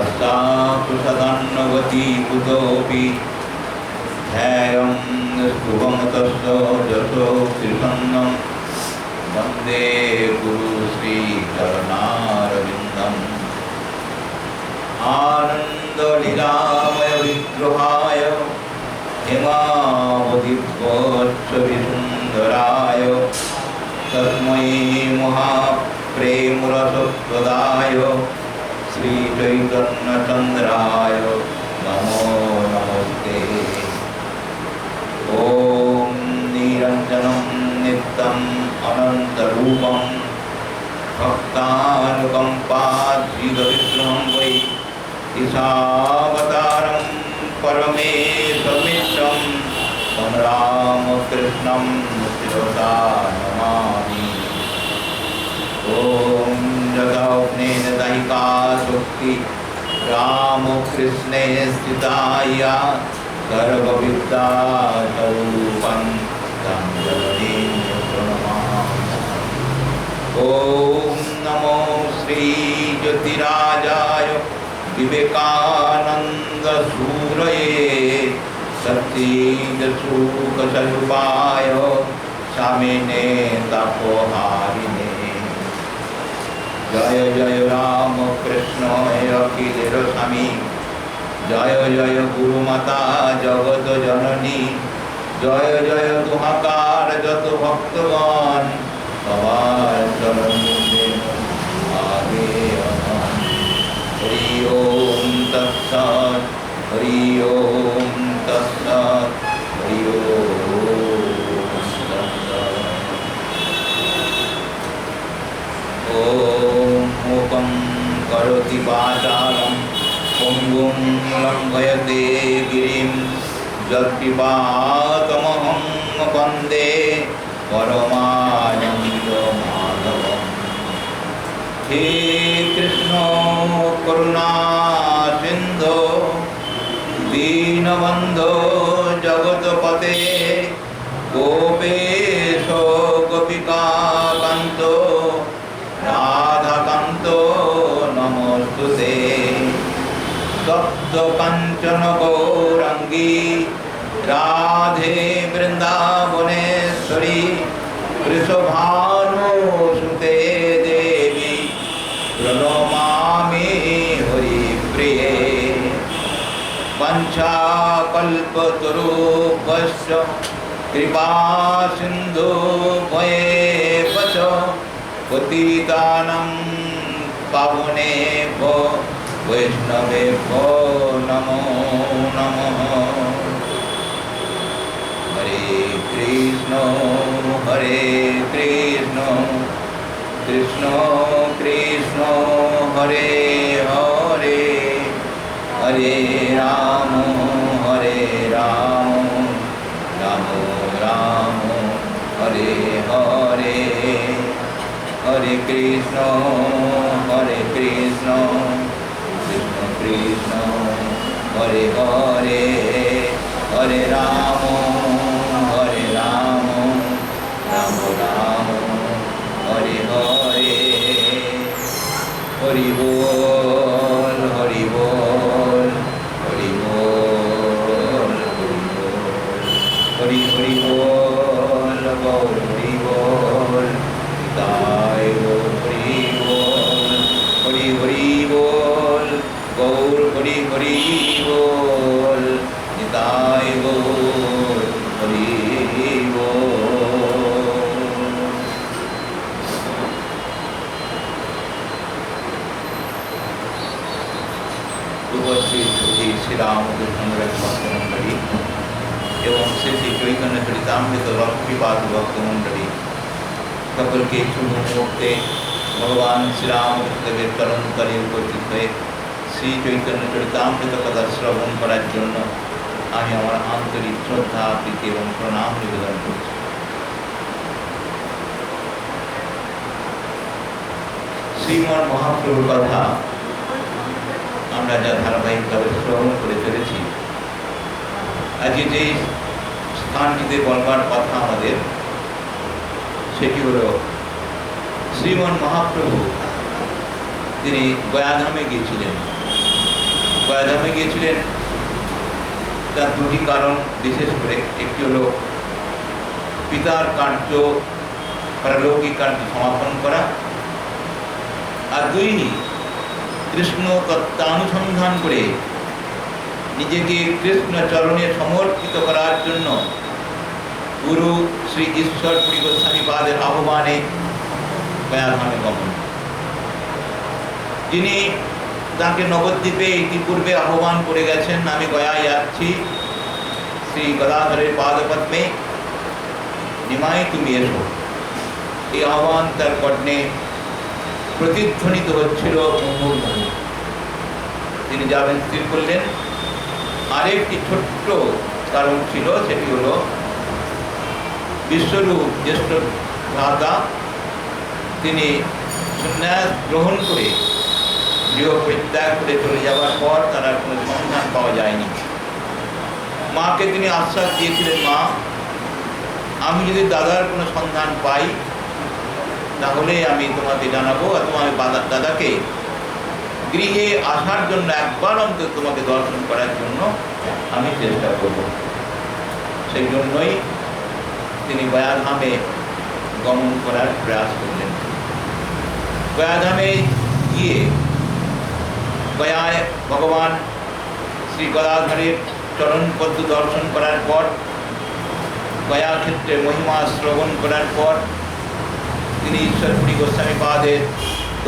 हस्ताकुशदन्नवती कुतोऽपि ध्यायं शुभं तस्य यशो कृष्णं वन्दे गुरुश्रीचरणारविन्दम् आनन्दलीलामय विग्रहाय हेमावतीवत्सविसुन्दराय तस्मै महाप्रेमरसप्रदाय श्रीचैतन्यचन्द्राय नमो नमस्ते। ॐ निरञ्जनं नित्यम् अनन्तरूपं भक्तानुकम्पाद्विदविग्रहं वै ईशावतारं परमेशमित्रं तं रामकृष्णं शिरसा नमामि। ॐ जगौघ्नेन दहिका शक्ति रामकृष्णे स्थिताया सर्वविद्या स्वरूपं तं जननीं प्रणमामि। ॐ नमो श्री ज्योतिराजाय विवेकानन्दसूरये सच्चिदसुखस्वरूपाय स्वामिने तपोहारिणे। जय जय राम कृष्ण अखिलेर स्वामी, जय जय गुरुमाता जगत जननी, जय जय तुहाकार जत भक्तगण सवार चरण आगे अनंत। हरि ओम तत्सत्, हरि ओम तत्सत्, हरि ओम तत्सत्। ओम मूकं करोति वाचालं पंगुं लंघयते गिरिं यत्कृपातमहं वन्दे परमानन्दमाधवम्। हे कृष्ण करुणा सिन्धो दीनबन्धो जगत्पते गोपेश गोपिकान्तो राधाकान्तो नमोस्तुते। तप्त कांचन गौरांगी राधे वृंदावनेश्वरी वृषभानुसुते देवी प्रणमामि हरिप्रिये। वंशाकल्पतरुभ्यश्च कृपा सिन्धुभ्येव च पतितानं पावनेभ्यो वैष्णवेभ्यो नमो नमः। हरे कृष्ण कृष्ण कृष्ण हरे हरे, हरे राम राम राम हरे हरे। हरे कृष्ण कृष्ण कृष्ण हरे हरे, हरे राम राम राम हरे हरे। हरि बोल हरि बोल हरि बोल हरि हरि बोल गौर हरि बोल निताय गौर हरि बोल, हरि हरि बोल गौर हरि हरि बोल निताय गौर हरि बोल। उपस्थित श्री रामकृष्ण भक्तमंडली एवं श्री श्री चैतन्य चरितामृत लक्ष्मीपाद भक्तमंडली সকলকে শুভ মুহূর্তে ভগবান শ্রীরামকৃষ্ণদেবের তরণতলে উপস্থিত হয়ে শ্রী চৈতন্য চরিতামৃত কথা শ্রবণ করার জন্য আমি আমার আন্তরিক শ্রদ্ধা প্রীতি এবং প্রণাম নিবেদন করছি। শ্রীমন মহাপ্রভুর কথা আমরা যা ধারাবাহিকভাবে শ্রবণ করে চলেছি, আজকে যে স্থানটিতে বলবার কথা আমাদের সেটি হল শ্রীমন মহাপ্রভু তিনি গয়াধামে গিয়েছিলেন। গয়াধামে গিয়েছিলেন তার দুটি কারণ, বিশেষ করে একটি হলো পিতার কার্য, পারলৌকিক কার্য সমাপন করা, আর দুই কৃষ্ণ তত্ত্বানুসন্ধান করে নিজেকে কৃষ্ণ চরণে সমর্পিত করার জন্য গুরু শ্রী ঈশ্বরপুরী গোস্বামী পাদের আহ্বানে গয়াধামে গমন। যিনি তাকে নবদ্বীপে ইতিপূর্বে আহ্বান করে গেছেন, আমি গয়ায় যাচ্ছি, শ্রী গদাধরের পাদপদ্মে নিমাই তুমি এসো, এই আহ্বান তার কর্ণে প্রতিধ্বনিত হচ্ছিল মুহুর্মুহু। তিনি যাবেন স্থির করলেন। আরেকটি ছোট্ট কারণ ছিল, সেটি হলো বিশ্বরূপ জ্যেষ্ঠ ভ্রাতা তিনি সন্ন্যাস গ্রহণ করে গৃহ পরিত্যাগ করে চলে যাওয়ার পর তার আর কোনো সন্ধান পাওয়া যায়নি। মাকে তিনি আশ্বাস দিয়েছিলেন, মা, আমি যদি দাদার কোনো সন্ধান পাই তাহলে আমি তোমাকে জানাবো, অথবা আমি দাদাকে গৃহে আসার জন্য একবার অন্তত তোমাকে দর্শন করার জন্য আমি চেষ্টা করব। সেই জন্যই তিনি গয়াধামে গমন করার প্রয়াস করলেন। গয়াধামে গিয়ে গয়ায় ভগবান শ্রী গদাধরের চরণপদ্ম দর্শন করার পর, গয়া ক্ষেত্রে মহিমা শ্রবণ করার পর তিনি ঈশ্বরপুরী গোস্বামী পাদের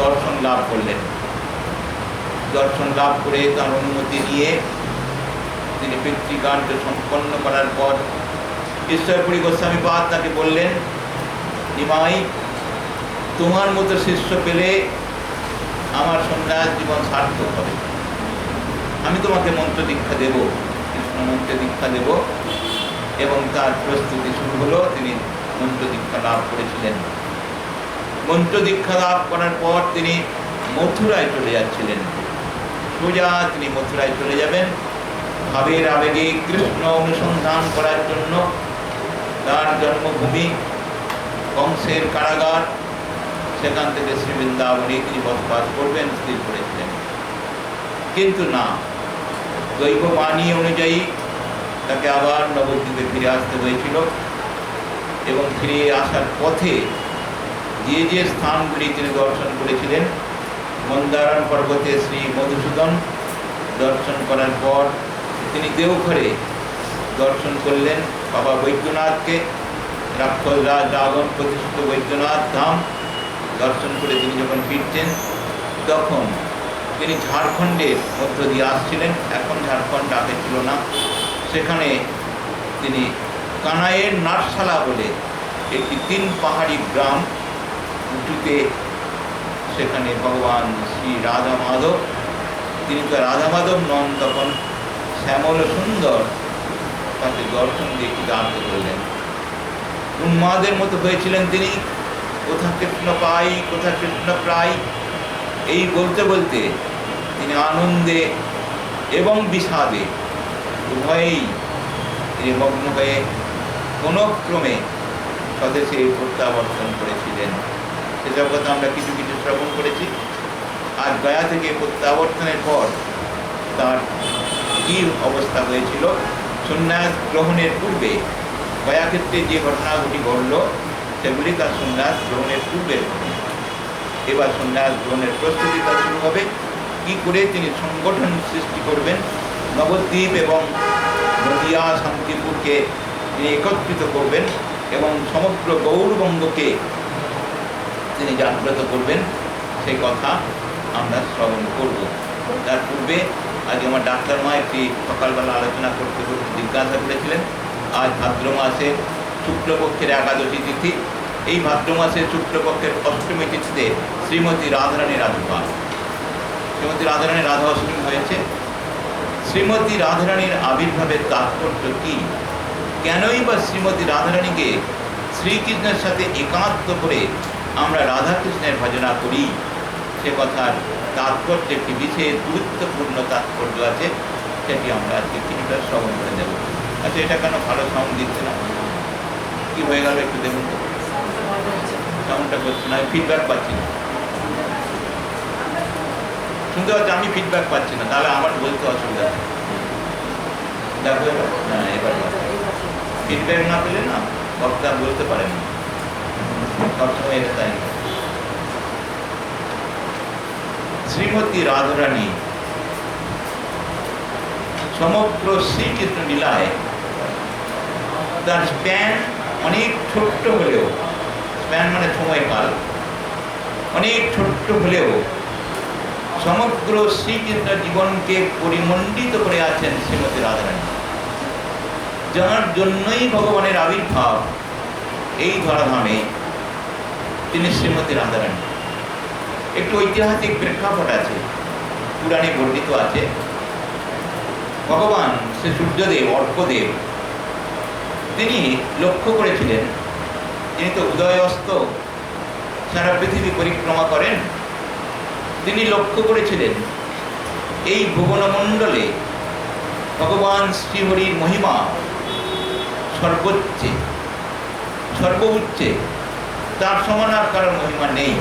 দর্শন লাভ করলেন। দর্শন লাভ করে তার অনুমতি নিয়ে তিনি পিতৃকার্য সম্পন্ন করার পর ঈশ্বরপুরী গোস্বামী পাদ তাকে বললেন, নিমাই, তোমার মতো শিষ্য পেলে আমার সন্ন্যাস জীবন সার্থক হবে। আমি তোমাকে মন্ত্র দীক্ষা দেব, কৃষ্ণ মন্ত্রে দীক্ষা দেব। এবং তার প্রস্তুতি শুরু হলো। তিনি মন্ত্র দীক্ষা লাভ করেছিলেন। মন্ত্র দীক্ষা লাভ করার পর তিনি মথুরায় চলে যাচ্ছিলেন। সোজা তিনি মথুরায় চলে যাবেন ভাবের আবেগে কৃষ্ণ অনুসন্ধান করার জন্য। তার জন্মভূমি কংসের কারাগার, সেখান থেকে শ্রী বৃন্দাবনে তিনি বসবাস করবেন স্থির করেছিলেন। কিন্তু না, দৈব বাণী অনুযায়ী তাকে আবার নবদ্বীপে ফিরে আসতে হয়েছিল। এবং ফিরে আসার পথে যে যে স্থানগুলি তিনি দর্শন করেছিলেন, মন্দারণ পর্বতে শ্রী মধুসূদন দর্শন করার পর তিনি দেওঘরে দর্শন করলেন বাবা বৈদ্যনাথকে। রাক্ষস রাজ রাবণ প্রতিষ্ঠিত বৈদ্যনাথ ধাম দর্শন করে তিনি যখন ফিরছেন, তখন তিনি ঝাড়খণ্ডের মধ্য দিয়ে আসছিলেন। এখন ঝাড়খণ্ড আগে ছিল না। সেখানে তিনি কানাইয়ের নাটশালা বলে একটি 3 পাহাড়ি গ্রাম উঁচুতে, সেখানে ভগবান শ্রী রাধা মাধব, তিনি তো রাধা মাধব নন তখন, শ্যামল সুন্দর তাকে দর্শন দিয়ে দাঁড় করলেন। উন্মাদের মতো হয়েছিলেন তিনি। কোথা কৃষ্ণ পাই, কোথা কৃষ্ণ প্রায়, এই বলতে বলতে তিনি আনন্দে এবং বিষাদে উভয়েই তিনি মগ্ন হয়ে কোনো ক্রমে স্বদেশে প্রত্যাবর্তন করেছিলেন। সেসব কথা আমরা কিছু কিছু শ্রবণ করেছি। আর গয়া থেকে প্রত্যাবর্তনের পর তার কী অবস্থা হয়েছিল, সন্ন্যাস গ্রহণের পূর্বে গয়া ক্ষেত্রে যে ঘটনাগুলি ঘটল সেগুলি তার সন্ন্যাস গ্রহণের পূর্বের ঘটনা। এবার সন্ন্যাস গ্রহণের প্রস্তুতি তার শুরু হবে। কী করে তিনি সংগঠন সৃষ্টি করবেন, নবদ্বীপ এবং নদিয়া শান্তিপুরকে তিনি একত্রিত করবেন এবং সমগ্র গৌরবঙ্গকে তিনি জাগ্রত করবেন, সেই কথা আমরা শ্রবণ করব। তার পূর্বে আজ আমার ডাক্তার মা একটি সকালবেলা আলোচনা করতে করতে জিজ্ঞাসা করেছিলেন, আজ ভাদ্র মাসে শুক্লপক্ষের একাদশী তিথি। এই ভাদ্র মাসের শুক্লপক্ষের অষ্টমী তিথিতে শ্রীমতী রাধারানীর আবির্ভাব। শ্রীমতী রাধারানীর রাধা অষ্টমী হয়েছে। শ্রীমতী রাধারানীর আবির্ভাবের তাৎপর্য কী? কেনই বা শ্রীমতী রাধারানীকে শ্রীকৃষ্ণের সাথে একাত্ম করে আমরা রাধাকৃষ্ণের ভজনা করি, সে কথার তাৎপর্য একটি বিশেষ গুরুত্বপূর্ণ তাৎপর্য আছে। সেটি আমরা আজকে কিছুটা শ্রবণ করে দেব। আচ্ছা, এটা কেন ভালো সাউন্ড দিচ্ছে না? কী হয়ে গেল একটু দেখুন তো। সাউন্ডটা করছে না, ফিডব্যাক পাচ্ছি না। শুনতে পাচ্ছি, আমি ফিডব্যাক পাচ্ছি না, তাহলে আমার বলতে অসুবিধা নেই। দেখো এবার, হ্যাঁ এবার ফিডব্যাক না পেলে না বক্তা বলতে পারেন না, সবসময় এটা তাই। শ্রীমতী রাধারানী সমগ্র শ্রীকৃষ্ণ লীলায় তার স্প্যান অনেক ছোট্ট হলেও, স্প্যান মানে সময়কাল, অনেক ছোট্ট হলেও সমগ্র শ্রীকৃষ্ণ জীবনকে পরিমণ্ডিত করে আছেন শ্রীমতী রাধারানী, যার জন্যই ভগবানের আবির্ভাব এই ধরাধামে তিনি শ্রীমতী রাধারানী। একটু ঐতিহাসিক প্রেক্ষাপট আছে, পুরাণে বর্ণিত আছে। ভগবান শ্রী সূর্যদেব, অর্কদেব, তিনি লক্ষ্য করেছিলেন, তিনি তো উদয় অস্ত সারা পৃথিবী পরিক্রমা করেন, তিনি লক্ষ্য করেছিলেন এই ভুবনমণ্ডলে ভগবান শ্রীহরির মহিমা সর্বোচ্চে, সর্বোচ্চে, তার সমান আর কারোর মহিমা নেই।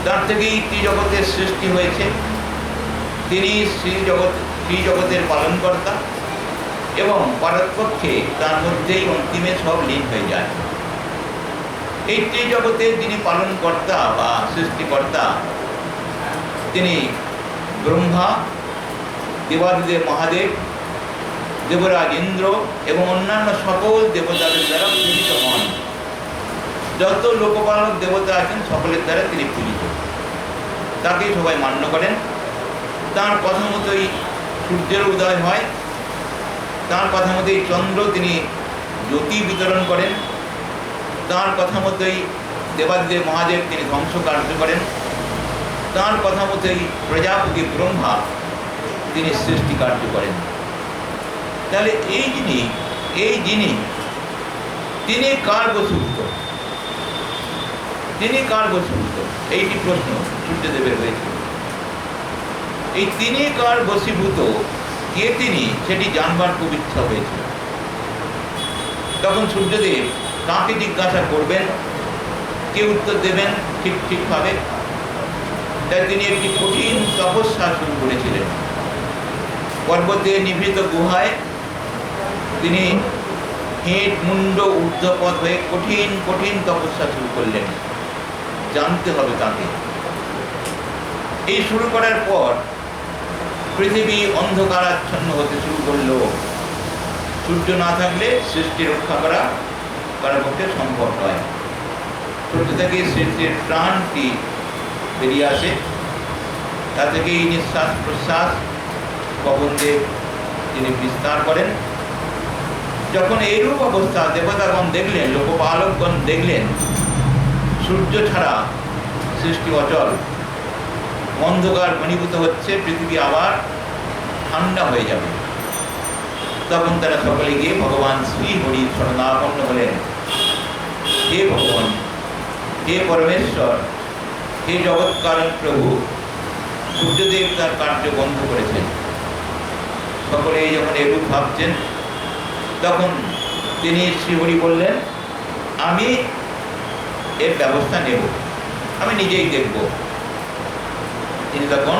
তার থেকেই ত্রিজগতের সৃষ্টি হয়েছে, তিনি শ্রীজগতের পালনকর্তা এবং পারতপক্ষে তার মধ্যেই অন্তিমে সব লীন হয়ে যায়। এই ত্রিজগতের যিনি পালনকর্তা বা সৃষ্টিকর্তা, তিনি ব্রহ্মা, দেবাদিদেব মহাদেব, দেবরাজ ইন্দ্র এবং অন্যান্য সকল দেবতাদের দ্বারা পূজিত হন। যত লোকপালক দেবতা আছেন সকলের দ্বারা তিনি পূজিত, তাকেই সবাই মান্য করেন। তার কথা মতোই সূর্যের উদয় হয়, তার কথা মতোই চন্দ্র তিনি জ্যোতি বিতরণ করেন, তার কথা মতোই দেবাদিদেব মহাদেব তিনি ধ্বংস কার্য করেন, তার কথা মতোই প্রজাপতি ব্রহ্মা তিনি সৃষ্টি কার্য করেন। তাহলে এই যিনি তিনি কার বশীভূত, তিনি কার বশীভূত, এইটি প্রশ্ন সূর্যদেবের হয়েছিল। এই তিনি কার বশীভূত, কে তিনি, সেটি জানবার খুব ইচ্ছা হয়েছিল। তখন সূর্যদেব কাকে জিজ্ঞাসা করবেন, কে উত্তর দেবেন ঠিকভাবে, তাই তিনি একটি কঠিন তপস্যা শুরু করেছিলেন। পর্বতে নিভৃত গুহায় তিনি হেঁট মুন্ড ঊর্ধ্বপদ হয়ে কঠিন কঠিন তপস্যা শুরু করলেন, জানতে হবে তাকে। এই শুরু করার পর পৃথিবী অন্ধকারাচ্ছন্ন হতে শুরু করল। সূর্য না থাকলে সৃষ্টি রক্ষা করা কারোর পক্ষে সম্ভব নয়। সূর্য থেকে সৃষ্টির প্রাণটি বেরিয়ে আসে, তা থেকেই নিঃশ্বাস প্রশ্বাস পবনদেব তিনি বিস্তার করেন। যখন এইরূপ অবস্থা দেবতাগণ দেখলেন, লোকপালকগণ দেখলেন সূর্য ছাড়া সৃষ্টি অচল, অন্ধকার ঘনীভূত হচ্ছে, পৃথিবী আবার ঠান্ডা হয়ে যাবে, তখন তারা সকলে গিয়ে ভগবান শ্রী হরির শরণাপন্ন হলেন। হে ভগবান, হে পরমেশ্বর, হে জগৎকারণ প্রভু, সূর্যদেব তার কার্য বন্ধ করেছেন। সকলে যখন এরূপ ভাবছেন, তখন তিনি শ্রীহরি বললেন, আমি এর ব্যবস্থা নেব, আমি নিজেই দেখব। তিনি তখন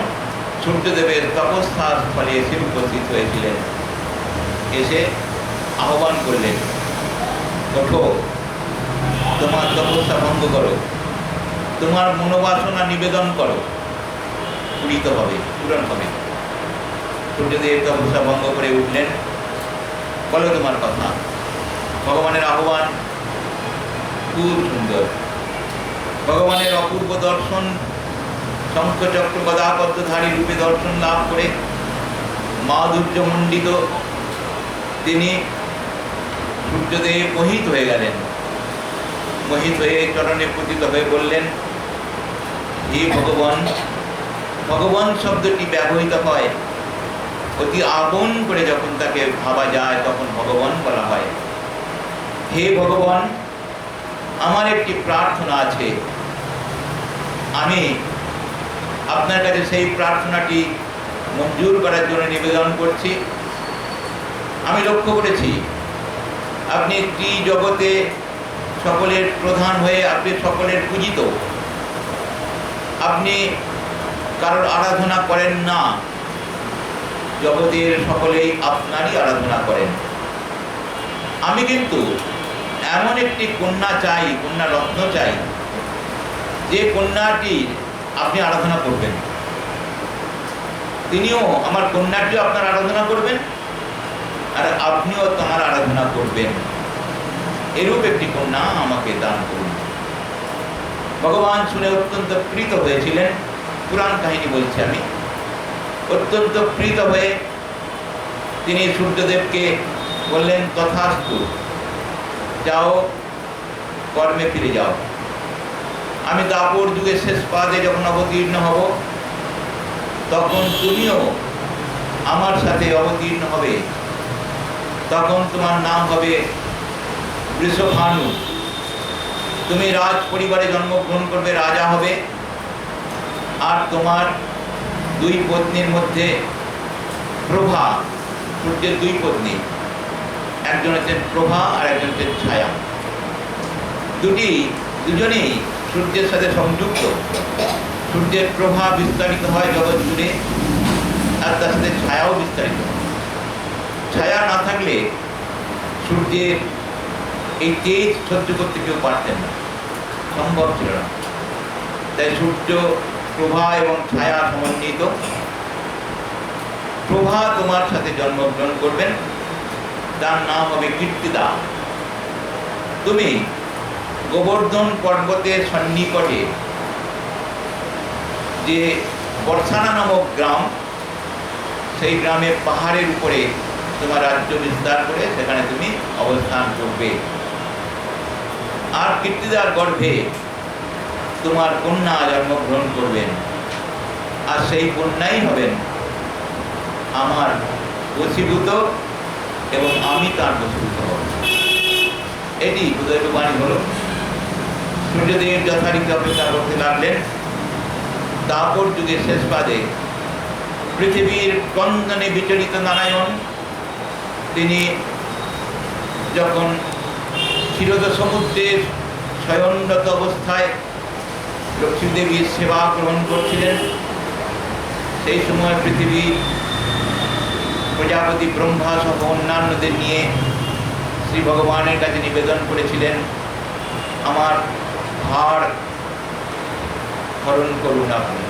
সূর্যদেবের তপস্যার ফলে এসে উপস্থিত হয়েছিলেন। এসে আহ্বান করলেন, ওঠো, তোমার তপস্যা ভঙ্গ করো, তোমার মনোবাসনা নিবেদন করো, পূরিত হবে, পূরণ হবে। সূর্যদেব তপস্যা ভঙ্গ করে উঠলেন, বলো তোমার কথা। ভগবানের আহ্বান খুব সুন্দর। ভগবানের অপূর্ব দর্শন, শঙ্খচক্র গদাপদ্মধারী রূপে দর্শন লাভ করে মাধুর্যমণ্ডিত তিনি সূর্যদেব মোহিত হয়ে গেলেন। মোহিত হয়ে চরণে পতিত হয়ে বললেন, হে ভগবান। ভগবান শব্দটি ব্যবহৃত হয় অতি আপন করে, যখন তাকে ভাবা যায় তখন ভগবান বলা হয়। হে ভগবান, আমার একটি প্রার্থনা আছে, আমি আপনার কাছে সেই প্রার্থনাটি মঞ্জুর করার জন্য নিবেদন করছি। আমি লক্ষ্য করেছি আপনি ত্রিজগতে সকলের প্রধান হয়ে, আপনি সকলের পূজিত, আপনি কারোর আরাধনা করেন না, জগতের সকলেই আপনারই আরাধনা করেন। আমি কিন্তু এমন একটি কন্যা চাই, কন্যা রত্ন চাই, যে কন্যাটির আপনি আরাধনা করবেন, তিনিও আমার কন্যাটিও আপনার আরাধনা করবেন আর আপনিও তোমার আরাধনা করবেন, এরূপ একটি কন্যা আমাকে দান করুন। ভগবান শুনে অত্যন্ত প্রীত হয়েছিলেন। পুরাণ কাহিনী বলছি আমি। অত্যন্ত প্রীত হয়ে তিনি সূর্যদেবকে বললেন, তথাস্তু, যাও কর্মে ফিরে যাও। আমি দাপর যুগের শেষ পাদে যখন অবতীর্ণ হব, তখন তুমিও আমার সাথে অবতীর্ণ হবে। তখন তোমার নাম হবে বৃষভানু। তুমি রাজ পরিবারে জন্মগ্রহণ করবে, রাজা হবে। আর তোমার দুই পত্নীর মধ্যে প্রভা, সূর্যের দুই পত্নী, একজন হচ্ছেন প্রভা আর একজন হচ্ছেন ছায়া। দুজনেই সূর্যের সাথে সংযুক্ত। সূর্যের প্রভা বিস্তারিত হয় জগৎ জুড়ে, আর তার সাথে ছায়াও বিস্তারিত হয়। ছায়া না থাকলে সূর্যের এই তেজ সহ্য করতে কেউ পারতেন না, সম্ভব ছিল না। তাই সূর্য, প্রভা এবং ছায়া সমন্বিত। প্রভা তোমার সাথে জন্মগ্রহণ করবেন, তার নাম হবে কীর্তিদা। তুমি গোবর্ধন পর্বতের সন্নিকটে যে বর্ষানা নামক গ্রাম, সেই গ্রামে পাহাড়ের উপরে তোমার রাজ্য বিস্তার করে সেখানে তুমি অবস্থান করবে। আর কীর্তিদার গর্ভে তোমার কন্যা জন্মগ্রহণ করবেন, আর সেই কন্যাই হবেন আমার বশীভূত এবং আমি তার বশীভূত হব। এটি উদয়বাণী হল। সূর্যদেব যথারীতি অপেক্ষা করতে লাগলেন। দাপর যুগের শেষ পাদে পৃথিবীর ক্রন্দনে বিচলিত নারায়ণ তিনি যখন ক্ষীরোদ সমুদ্রে শয়নরত অবস্থায় লক্ষ্মীদেবীর সেবা গ্রহণ করছিলেন, সেই সময় পৃথিবীর প্রজাপতি ব্রহ্মা সহ অন্যান্যদের নিয়ে শ্রী ভগবানের কাছে নিবেদন করেছিলেন, আমার ভার হরণ করুন আপনি,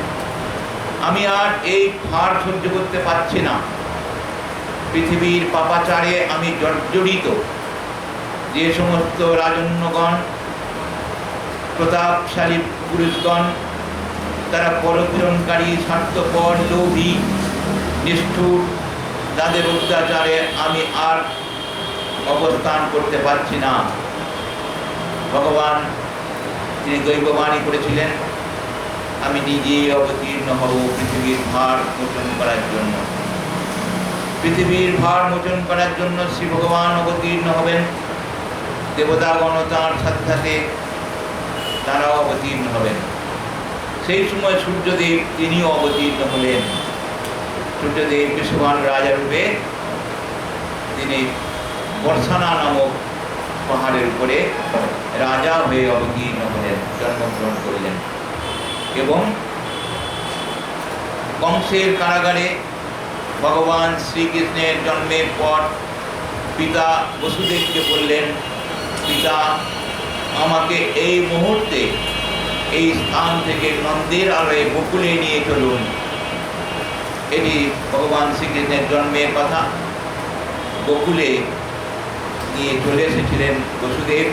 আমি আর এই ভার সহ্য করতে পারছি না। পৃথিবীর পাপাচারে আমি জর্জরিত। যে সমস্ত রাজন্যগণ, প্রতাপশালী পুরুষগণ, তারা পরপীড়নকারী, স্বার্থপর, লোভী, নিষ্ঠুর, তাদের অত্যাচারে আমি আর অবস্থান করতে পারছি না। ভগবান তিনি দৈববাণী করেছিলেন, আমি নিজেই অবতীর্ণ হব পৃথিবীর ভার মোচন করার জন্য। পৃথিবীর ভার মোচন করার জন্য শ্রী ভগবান অবতীর্ণ হবেন। দেবতাগণ তাঁর সাথে সাথে তারাও অবতীর্ণ হবেন। সেই সময় সূর্যদেব তিনিও অবতীর্ণ হলেন। সূর্যদেব বৃষভানু রাজা রূপে তিনি বর্ষানা নামক পাহাড়ের উপরে রাজা হয়ে অবতীর্ণ হলেন, জন্মগ্রহণ করলেন। এবং কংসের কারাগারে ভগবান শ্রীকৃষ্ণের জন্মের পর পিতা বসুদেবকে বললেন, পিতা আমাকে এই মুহূর্তে এই স্থান থেকে নন্দের আলোয় গোকুলে নিয়ে চলুন। এটি ভগবান শ্রীকৃষ্ণের জন্মের কথা। গোকুলে নিয়ে চলে এসেছিলেন বসুদেব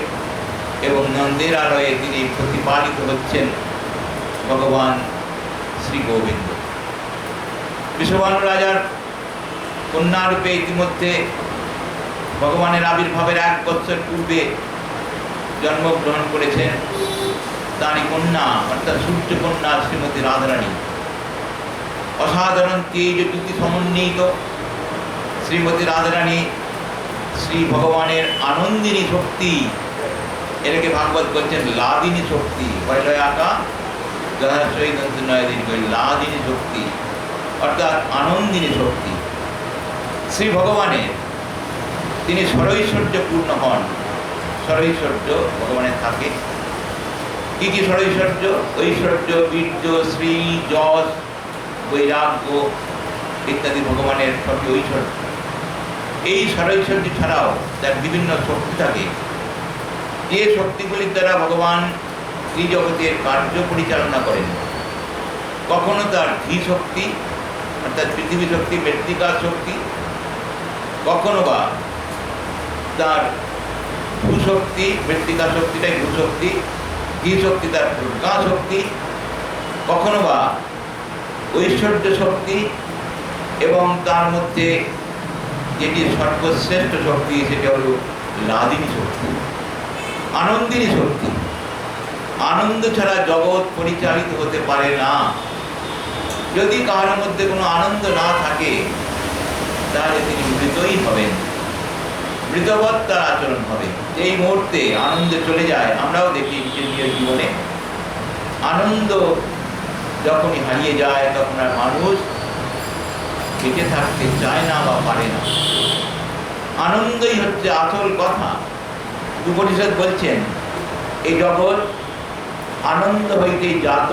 এবং নন্দের আলোয়ে তিনি প্রতিপালিত হচ্ছেন ভগবান শ্রী গোবিন্দ। বৃষভানু রাজার কন্যারূপে ইতিমধ্যে ভগবানের আবির্ভাবের 1 বছর পূর্বে জন্মগ্রহণ করেছেন তাঁরই কন্যা, অর্থাৎ সূর্যকন্যা শ্রীমতী রাধারানী। অসাধারণ তেজ জ্যোতি সমন্বিত শ্রীমতী রাধারানী শ্রী ভগবানের আনন্দিনী শক্তি, এটাকে ভাগবত বলছেন লাদিনী শক্তি। পয়লয় আঁকা জলাশয় লাদিনী শক্তি অর্থাৎ আনন্দিনী শক্তি। শ্রী ভগবানের তিনি ষড়ৈশ্বর্যপূর্ণ হন। ষড়ৈশ্বর্য ভগবানের থাকে। কি কি ষড়ৈশ্বর্য? ঐশ্বর্য, বীর্য, শ্রী, যশ, বৈরাগ্য ইত্যাদি ভগবানের সবই ঐশ্বর্য। এই ষড়ৈশ্বর্য ছাড়াও তার বিভিন্ন শক্তি থাকে, যে শক্তিগুলির দ্বারা ভগবান ত্রিজগতের কার্য পরিচালনা করেন। কখনো তার ধী শক্তি অর্থাৎ পৃথিবী শক্তি, মৃত্তিকা শক্তি, কখনো বা তার ভূশক্তি, মৃত্তিকা শক্তিটাই ভূশক্তি, ধী শক্তি তার দুর্গা শক্তি, কখনো বা ঐশ্বর্য শক্তি, এবং তার মধ্যে যেটি সর্বশ্রেষ্ঠ শক্তি সেটা হল লাদিনী শক্তি, আনন্দিনী শক্তি। আনন্দ ছাড়া জগৎ পরিচালিত হতে পারে না। যদি কারোর মধ্যে কোনো আনন্দ না থাকে তাহলে তিনি মৃতই হবেন, মৃতবৎ তার আচরণ হবে। এই মুহূর্তে আনন্দে চলে যায়, আমরাও দেখি নিজের জীবনে আনন্দ যখনই হারিয়ে যায় তখন আর মানুষ বেঁচে থাকতে চায় না বা পারে না। আনন্দই হচ্ছে আসল কথা। উপনিষদ বলছেন এই জগৎ আনন্দ হইতেই জাত,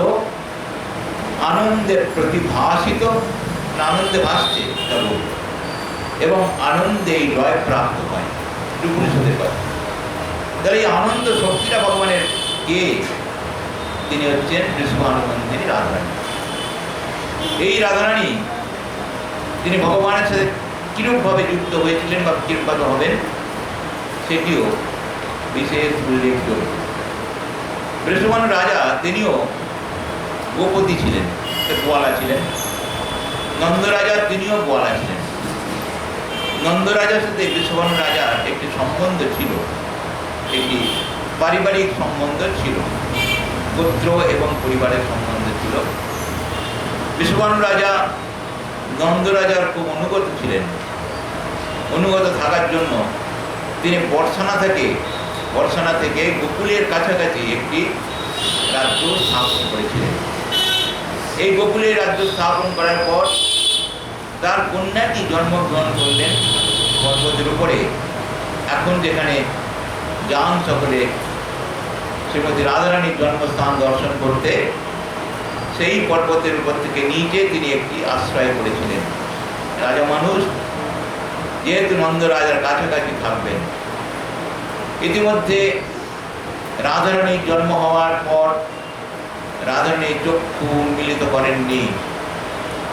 আনন্দে প্রতিভাসিত, আনন্দে ভাসছে জগৎ, এবং আনন্দেই লয় প্রাপ্ত হয়। উপনিষদের কথা। তাহলে এই আনন্দ শক্তিটা ভগবানের কে? তিনি হচ্ছেন কৃষ্ণানন্দিনী রাধারানী। এই রাধারানী তিনি ভগবানের সাথে কিরূপভাবে যুক্ত হয়েছিলেন বা কিরূপভাবে হবেন সেটিও বিশেষ উল্লেখযোগ্য। বৃষভানু রাজা তিনিও গোপতি ছিলেন, গোয়ালা ছিলেন। নন্দরাজা তিনিও গোয়ালা ছিলেন। নন্দরাজার সাথে বৃষভানু রাজার একটি সম্বন্ধ ছিল, একটি পারিবারিক সম্বন্ধ ছিল, গোত্র এবং পরিবারের সম্বন্ধ ছিল। বৃষভানু রাজা নন্দরাজার খুব অনুগত ছিলেন। অনুগত থাকার জন্য তিনি বর্ষানা থেকে গোকুলের কাছাকাছি একটি রাজ্য স্থাপন করেছিলেন। এই গোকুলের রাজ্য স্থাপন করার পর তার কন্যাটি জন্মগ্রহণ করলেন পর্বতের উপরে। এখন যেখানে যান সকলে শ্রীমতী রাধারানীর জন্মস্থান দর্শন করতে, সেই পর্বতের উপর থেকে নিচে তিনি একটি আশ্রয় করেছিলেন। রাজা মানুষ যেহেতু নন্দ রাজার কাছাকাছি থাকবেন। ইতিমধ্যে রাধারানীর জন্ম হওয়ার পর রাধারানী চক্ষু উন্মিলিত করেননি।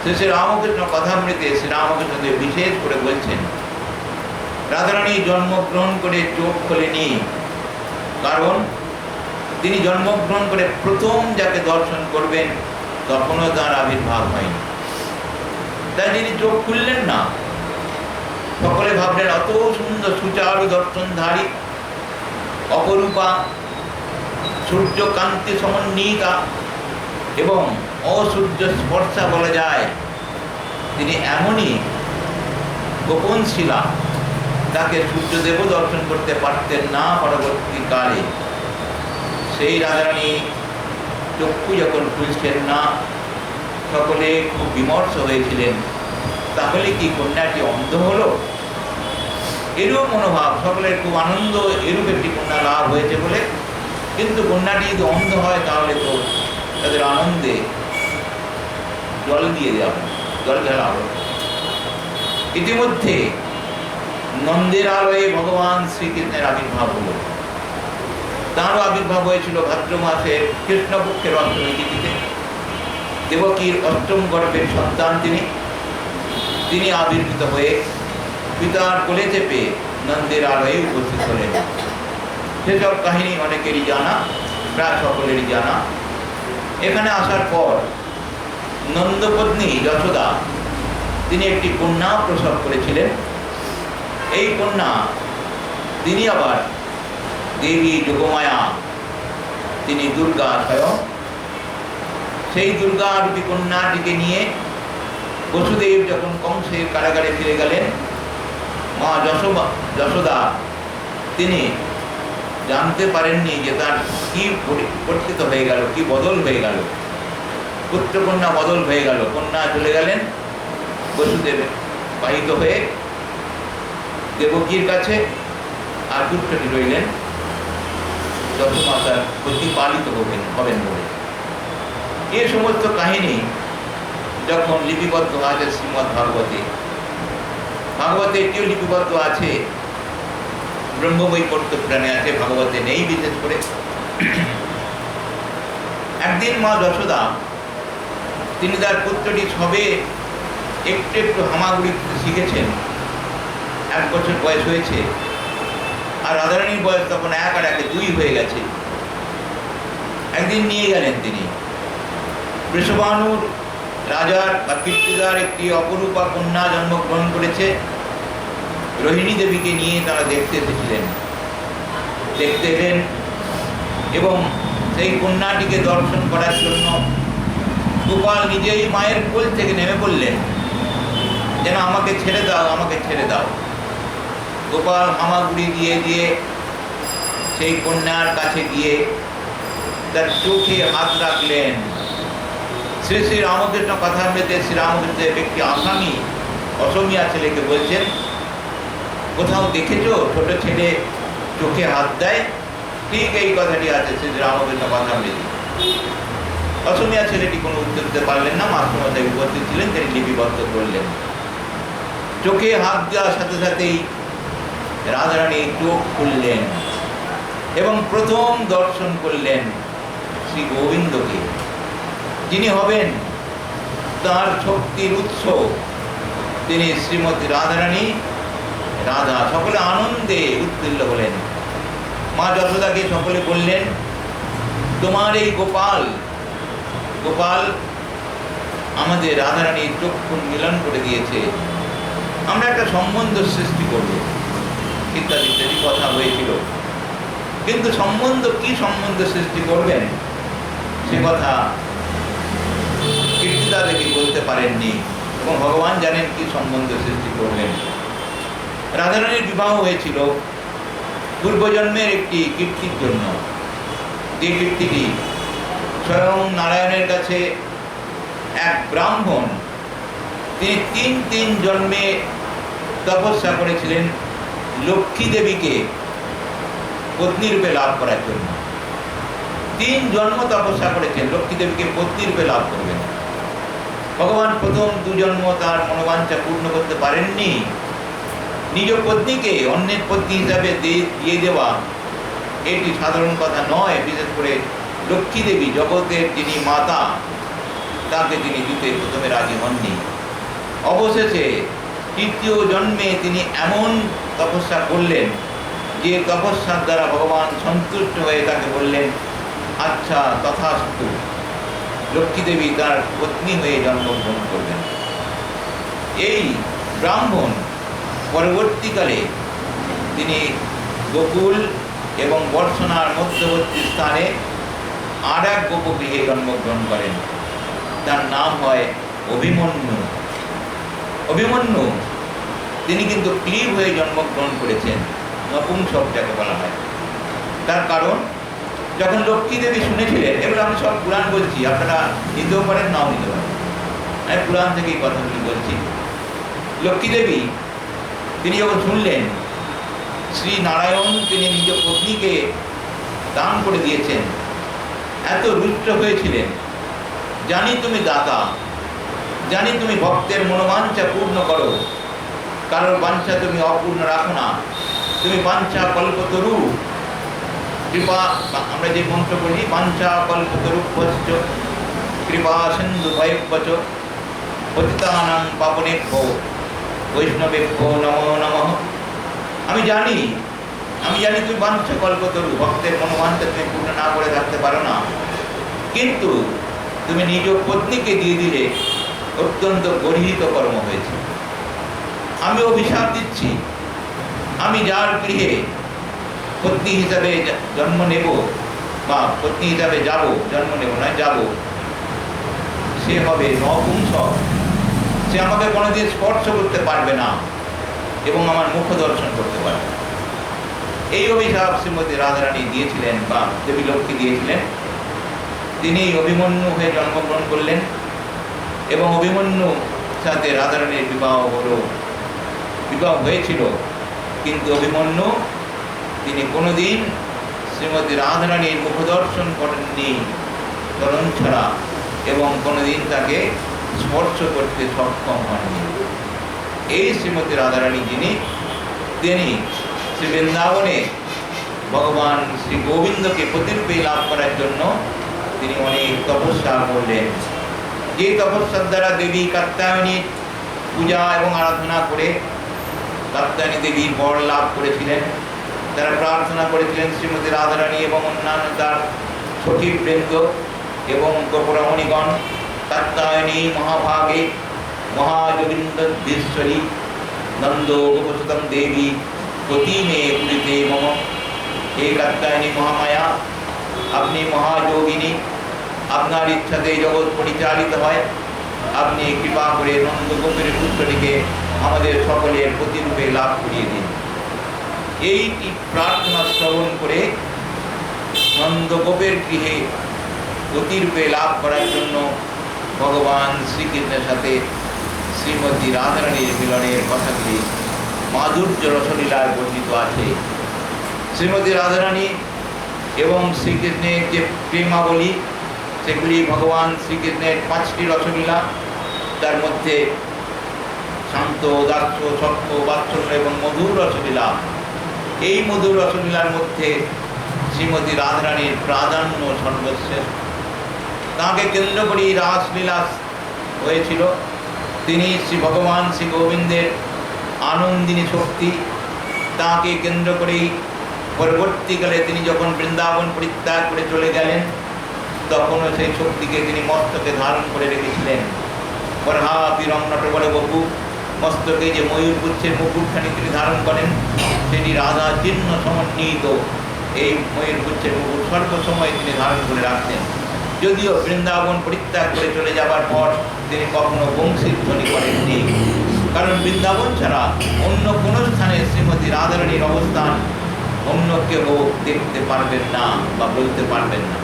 শ্রী রামকৃষ্ণ কথামৃতে শ্রীরামকৃষ্ণদেব বিশেষ করে বলছেন রাধারানী জন্মগ্রহণ করে চোখ খোলেনি, কারণ তিনি জন্মগ্রহণ করে প্রথম যাকে দর্শন করবেন তখনও তার আবির্ভাব হয়নি। তাই তিনি চোখ খুললেন না। সকলে ভাবলেন অত সুন্দর সুচারু দর্শনধারী, অপরূপা, সূর্যকান্তি সমন্বিতা এবং অসূর্য স্পর্শা বলা যায়, তিনি এমনই গোপন শিলা, তাকে সূর্যদেবও দর্শন করতে পারতেন না পরবর্তীকালে। সেই রাধারানী চক্ষু যখন খুলছেন না, সকলে খুব বিমর্ষ হয়েছিলেন। তাহলে কি কন্যাটি অন্ধ হলো? এরূপ মনোভাব, সকলের খুব আনন্দ, এরূপ একটি কন্যা লাভ হয়েছে বলে। কিন্তু কন্যাটি যদি অন্ধ হয় তাহলে তো তাদের আনন্দে জল দিয়ে দেওয়া হবে, জল ঢালা হবে। ইতিমধ্যে নন্দের আলয়ে ভগবান শ্রীকৃষ্ণের আবির্ভাব হল। তাঁরও আবির্ভাব হয়েছিল ভাদ্র মাসের কৃষ্ণপক্ষের অষ্টমী তিথিতে। দেবকীর অষ্টম গর্ভের সন্তান তিনি আবির্ভূত হয়ে পিতার কোলে চেপে নন্দের আলয়ে উপস্থিত হলেন। সেসব কাহিনী অনেকেরই জানা, প্রায় সকলেরই জানা। এখানে আসার পর নন্দপত্নী যশোদা তিনি একটি কন্যা প্রসব করেছিলেন। এই কন্যা তিনি আবার দেবী যোগমায়া, তিনি দুর্গা স্বয়ং। সেই দুর্গা রূপী কন্যাটিকে নিয়ে বসুদেব যখন কংসের কারাগারে ফিরে গেলেন, মা যশোদা তিনি জানতে পারেননি যে তার কি পরিবর্তিত হয়ে গেল, কি বদল হয়ে গেল। পুত্রকন্যা বদল হয়ে গেল। কন্যা চলে গেলেন বসুদেব বাহিত হয়ে দেবকীর কাছে, আর পুত্রটি রইলেন যশোমাতার প্রতিপালিত হবেন বলে। এই সমস্ত কাহিনী যখন লিপিবদ্ধ আছে শ্রীমদ্ ভাগবতে, ভাগবতে এটিও লিপিবদ্ধ আছে, ব্রহ্মবৈবর্ত পুরাণে আছে, ভাগবতে নেই বিশেষ করে। একদিন মা যশোদা, তিনি তার পুত্রটি সবে একটু একটু হামাগুড়ি শিখেছেন, 1 বছর বয়স হয়েছে, আর রাধারানীর বয়স তখন 1 আর 1 2 হয়ে গেছে। একদিন নিয়ে গেলেন তিনি বৃষভানুর রাজার বা কীর্তিদার একটি অপরূপা কন্যা জন্মগ্রহণ করেছে, রোহিণী দেবীকে নিয়ে তারা দেখতে এসেছিলেন, দেখতে এলেন এবং সেই কন্যাটিকে দর্শন করার জন্য গোপাল নিজেই মায়ের কোল থেকে নেমে পড়লেন, যেন আমাকে ছেড়ে দাও, আমাকে ছেড়ে দাও। গোপাল হামাগুড়ি দিয়ে দিয়ে সেই কন্যার কাছে গিয়ে তার চোখে হাত রাখলেন। শ্রী শ্রী রামকৃষ্ণ কথামৃতে শ্রীরামকৃষ্ণের একটি আসামি অসমিয়া ছেলেকে বলছেন, কোথাও দেখেছো ছোট ছেলে চোখে হাত দেয়? ঠিক এই কথাটি আছে শ্রী রামকৃষ্ণ কথামৃতে। অসমিয়া ছেলেটি কোনো উত্তর দিতে পারলেন না, মাস্টারমশাই উপস্থিত ছিলেন, তিনি লিপিবদ্ধ করলেন। চোখে হাত দেওয়ার সাথে সাথেই রাধারানী চোখ খুললেন এবং প্রথম দর্শন করলেন শ্রী গোবিন্দকে, যিনি হবেন তার শক্তির উৎস, তিনি শ্রীমতী রাধারানী রাধা। সকলে আনন্দে উৎফুল্ল হলেন। মা যশোদাকে সকলে বললেন, তোমার এই গোপাল গোপাল আমাদের রাধারানীর চক্ষু মিলন করে দিয়েছে, আমরা একটা সম্বন্ধ সৃষ্টি করব, ইত্যাদি ইত্যাদি কথা হয়েছিল। কিন্তু কি সম্বন্ধ সৃষ্টি করবেন সে কথা কীর্তিদা দেবী বলতে পারেননি, এবং ভগবান জানেন কি সম্বন্ধ সৃষ্টি করবেন। রাধারানীর বিবাহ হয়েছিল পূর্বজন্মের একটি কীর্তির জন্য, যে কীর্তিটি স্বয়ং নারায়ণের কাছে এক ব্রাহ্মণ, তিনি 3 জন্মে তপস্যা করেছিলেন লক্ষ্মী দেবীকে পত্নী রূপে লাভ করার জন্য। 3 জন্ম তপস্যা করেছেন লক্ষ্মী দেবীকে পত্নী রূপে লাভ করবেন। ভগবান প্রথম 2 জন্ম তার মনোবাঞ্ছা পূর্ণ করতে পারেননি। নিজ পত্নীকে অন্যের পত্নী হিসাবে দিয়ে দেওয়া এটি সাধারণ কথা নয়, বিশেষ করে লক্ষ্মী দেবী জগতের যিনি মাতা, তাকে তিনি দিতে প্রথমে রাজি হননি। অবশেষে 3য় জন্মে তিনি এমন তপস্যা করলেন যে তপস্যার দ্বারা ভগবান সন্তুষ্ট হয়ে তাকে বললেন, আচ্ছা তথাস্তু, লক্ষ্মী দেবী তার পত্নী হয়ে জন্মগ্রহণ করলেন। এই ব্রাহ্মণ পরবর্তীকালে তিনি গোকুল এবং বর্ষণার মধ্যবর্তী স্থানে আর এক গোপগৃহে জন্মগ্রহণ করেন, তার নাম হয় অভিমন্যু। অভিমন্যু তিনি কিন্তু ক্লীব হয়ে জন্মগ্রহণ করেছেন, নপুংসক যাকে বলা হয়। তার কারণ, যখন লক্ষ্মী দেবী শুনেছিলেন, এগুলো আমি সব পুরাণ বলছি, আপনারা নিতেও পারেন নাও নিতে পারেন, আমি পুরাণ থেকে এই কথাগুলি বলছি। লক্ষ্মী দেবী তিনি যখন শুনলেন শ্রী নারায়ণ তিনি নিজ পত্নীকে দান করে দিয়েছেন, এত রুষ্ট হয়েছিলেন। জানি তুমি দাতা, জানি তুমি ভক্তের মনোবাঞ্ছা পূর্ণ করো, কারোর বাঞ্ছা তুমি অপূর্ণ রাখো না, তুমি বাঞ্ছা কল্পতরু কৃপা, আমরা যে মন্ত্র বলি, বাঞ্ছা কল্পতরু ভস্য কৃপা সিন্ধু ভয়বচ পতিতানাং পাবনেভ্যো বৈষ্ণবেভ্যো নমো নমঃ। আমি জানি তুমি বাঞ্ছা কল্পতরু, ভক্তের মনোবাঞ্ছা তুমি পূর্ণ না করে থাকতে পারো না, কিন্তু তুমি নিজ পত্নীকে দিয়ে দিলে অত্যন্ত গর্হিত কর্ম হয়েছে। আমি অভিশাপ দিচ্ছি, আমি যার গৃহে পত্নী হিসাবে জন্ম নেব বা পত্নী হিসাবে যাব, জন্ম নেব নয় যাব, সে হবে নপুংসক, সে আমাকে কোনোদিন স্পর্শ করতে পারবে না এবং আমার মুখ দর্শন করতে পারবে। এই অভিশাপ শ্রীমতী রাধারানী দিয়েছিলেন বা দেবী লক্ষ্মী দিয়েছিলেন। তিনি অভিমন্যু হয়ে জন্মগ্রহণ করলেন এবং অভিমন্যু সাথে রাধারানীর বিবাহ হয়েছিল, কিন্তু অভিমন্যু তিনি কোনোদিন শ্রীমতী রাধারানীর মুখ দর্শন করেননি চরণ ছাড়া, এবং কোনোদিন তাকে স্পর্শ করতে সক্ষম হননি। এই শ্রীমতী রাধারানী তিনি শ্রী বৃন্দাবনে ভগবান শ্রী গোবিন্দকে প্রতিরূপে লাভ করার জন্য তিনি অনেক তপস্যা করলেন। যে তপস্যার দ্বারা দেবী কাত্যায়নী পূজা এবং আরাধনা করে কাত্যায়নী দেবীর বর লাভ করেছিলেন। তারা প্রার্থনা করেছিলেন শ্রীমতী রাধারানী এবং অন্যান্য তার সচিব বৃন্দ এবং গোপরমণিগণ, কাত্যায়নী মহাভাগে মহাযোগীন্দ্রেশ্বরী নন্দ গোপসুতম দেবী প্রতি মে পুরীতে মম। হে কাত্যায়নী মহামায়া, আপনি মহাযোগিনী, আপনার ইচ্ছাতে জগৎ পরিচালিত হয়। আপনি কৃপা করে নন্দগোপের পুত্রটিকে আমাদের সকলের প্রতিরূপে লাভ করিয়ে দিন। এইটি প্রার্থনা শ্রবণ করে নন্দগোপের গৃহে প্রতিরূপে লাভ করার জন্য ভগবান শ্রীকৃষ্ণের সাথে শ্রীমতী রাধারানীর মিলনের কথাগুলি মাধুর্য রসলীলায় বর্ণিত আছে। শ্রীমতী রাধারানী এবং শ্রীকৃষ্ণের যে প্রেমাবলী, সেগুলি ভগবান শ্রীকৃষ্ণের 5টি রসলীলা, তার মধ্যে শান্ত, দাস্য, সত্য, বাৎসল্য এবং মধুর রসলীলা। এই মধুর রসলীলার মধ্যে শ্রীমতী রাধারানীর প্রাধান্য সর্বশ্রেষ্ঠ। তাঁকে কেন্দ্র করেই রাসলীলা হয়েছিল। তিনি শ্রী ভগবান শ্রী গোবিন্দের আনন্দিনী শক্তি, তাঁকে কেন্দ্র করেই পরবর্তীকালে তিনি যখন বৃন্দাবন পরিত্যাগ করে চলে গেলেন, তখনও সেই শক্তিকে তিনি মস্তকে ধারণ করে রেখেছিলেন। বরহাপিরং নটবর বপু, মস্তকে যে ময়ূরপুচ্ছের মুকুটখানি তিনি ধারণ করেন, সেটি রাধা চিহ্ন সমন্বিত এই ময়ূরপুচ্ছের মুকুট সর্বসময় তিনি ধারণ করে রাখতেন। যদিও বৃন্দাবন পরিত্যাগ করে চলে যাবার পর তিনি কখনো বংশীর ধ্বনি করেননি, কারণ বৃন্দাবন ছাড়া অন্য কোনো স্থানে শ্রীমতী রাধারানীর অবস্থান অন্য কেউ দেখতে পারবেন না বা বলতে পারবেন না।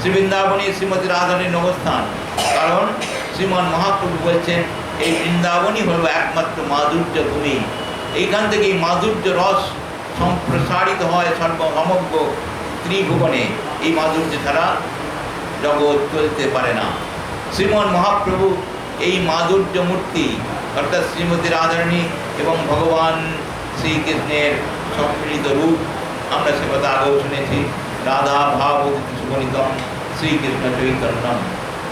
শ্রী বৃন্দাবনে শ্রীমতী রাধারানীর অবস্থান, কারণ শ্রীমান মহাপ্রভু বলছেন এই বৃন্দাবনই হলো একমাত্র মাধুর্য ভূমি। এইখান থেকে এই মাধুর্য রস সম্প্রসারিত হয় সমগ্র ত্রিভুবনে। এই মাধুর্য ছাড়া জগৎ চলতে পারে না। শ্রীমান মহাপ্রভু এই মাধুর্য মূর্তি, অর্থাৎ শ্রীমতী রাধারানী এবং ভগবান শ্রীকৃষ্ণের সম্মিলিত রূপ। আমরা সে কথা আগেও শুনেছি, রাধা ভাবতি সুগণিতম শ্রীকৃষ্ণ চৈতন্যম।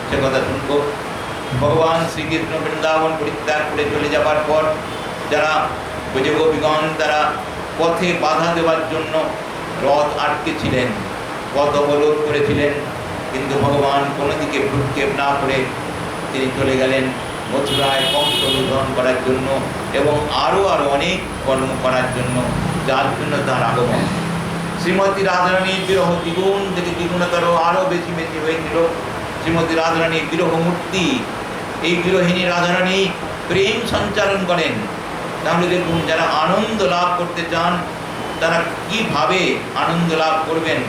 সে কথা শুনব। ভগবান শ্রীকৃষ্ণ বৃন্দাবন পরিত্যাগ করে চলে যাবার পর যারা ব্রজগোপীগণ তারা পথে বাধা দেওয়ার জন্য রথ আটকে ছিলেন, পথ অবরোধ করেছিলেন, কিন্তু ভগবান কোনো দিকে ভ্রুক্ষেপ না করে তিনি চলে গেলেন মথুরায় কংস নিধন করার জন্য এবং আরও অনেক কর্ম করার জন্য, যার জন্য তার আগমন। শ্রীমতী রাধারানীর বিরহ দ্বিগুণ থেকে দ্বিগুণতর আরও বেশি বেশি হয়েছিল। শ্রীমতী রাধারানীর বিরহ মূর্তি, এই বিরোহিনী রাধারানী প্রেম সঞ্চালন করেন। তাহলে দেখুন, যারা আনন্দ লাভ করতে চান তারা কিভাবে আনন্দ লাভ করবেন?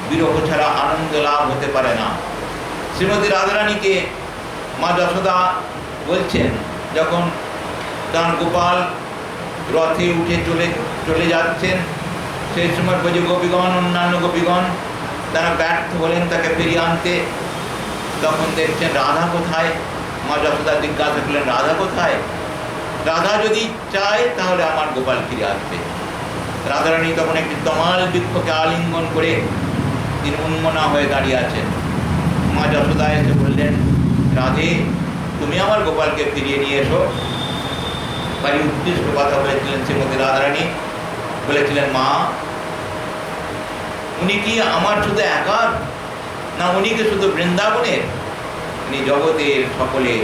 বিরহ ছাড়া আনন্দ লাভ হতে পারে না। শ্রীমতী রাধারানীকে মা যশোদা বলছেন, যখন তার গোপাল রথে উঠে চলে যাচ্ছেন, সেই সময় ব্রজ গোপীগণ, অন্যান্য গোপীগণ তারা ব্যর্থ হলেন তাকে ফিরিয়ে আনতে। তখন দেখছেন রাধা কোথায়। মা যশোদা জিজ্ঞাসা করলেন, রাধা কোথায়? রাধা যদি চায় তাহলে আমার গোপাল ফিরে আসবে। রাধারানী তখন একটি তমাল বৃক্ষকে আলিঙ্গন করে তিনি উন্মনা হয়ে দাঁড়িয়ে আছেন। মা যশোদা এসে বললেন, রাধে, তুমি আমার গোপালকে ফিরিয়ে নিয়ে এসো। ভারী উৎকৃষ্ট কথা বলেছিলেন শ্রীমতী রাধারানী। বলেছিলেন, মা, উনি কি আমার শুধু একার, না উনি কি শুধু বৃন্দাবনের? উনি জগতের সকলে,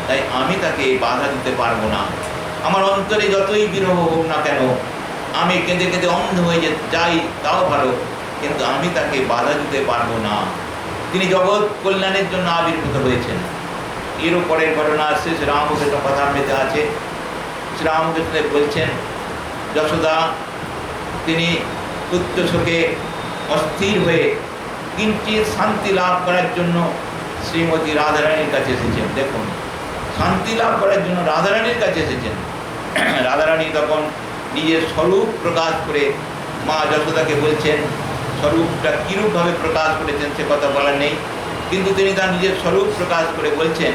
তাই আমি তাকে বাধা দিতে পারবো না। আমার অন্তরে যতই বিরহ হোক না কেন, আমি কেঁদে কেঁদে অন্ধ হয়ে যাই তাও ভালো, কিন্তু আমি তাকে বাধা দিতে পারবো না। তিনি জগৎ কল্যাণের জন্য আবির্ভূত হয়েছেন। এর পরের ঘটনা আসছে শ্রীরামকৃষ্ণ কথামৃতে আছে। শ্রীরামকৃষ্ণ বলছেন, যশোদা তিনি পুত্র শোকে অস্থির হয়ে কিঞ্চিৎ শান্তি লাভ করার জন্য শ্রীমতী রাধারানীর কাছে এসেছেন। দেখুন, শান্তি লাভ করার জন্য রাধারানীর কাছে এসেছেন। রাধারানী তখন নিজের স্বরূপ প্রকাশ করে মা যশোদাকে বলছেন, স্বরূপটা কীরূপভাবে প্রকাশ করেছেন সে কথা বলার নেই, কিন্তু তিনি তার নিজের স্বরূপ প্রকাশ করে বলছেন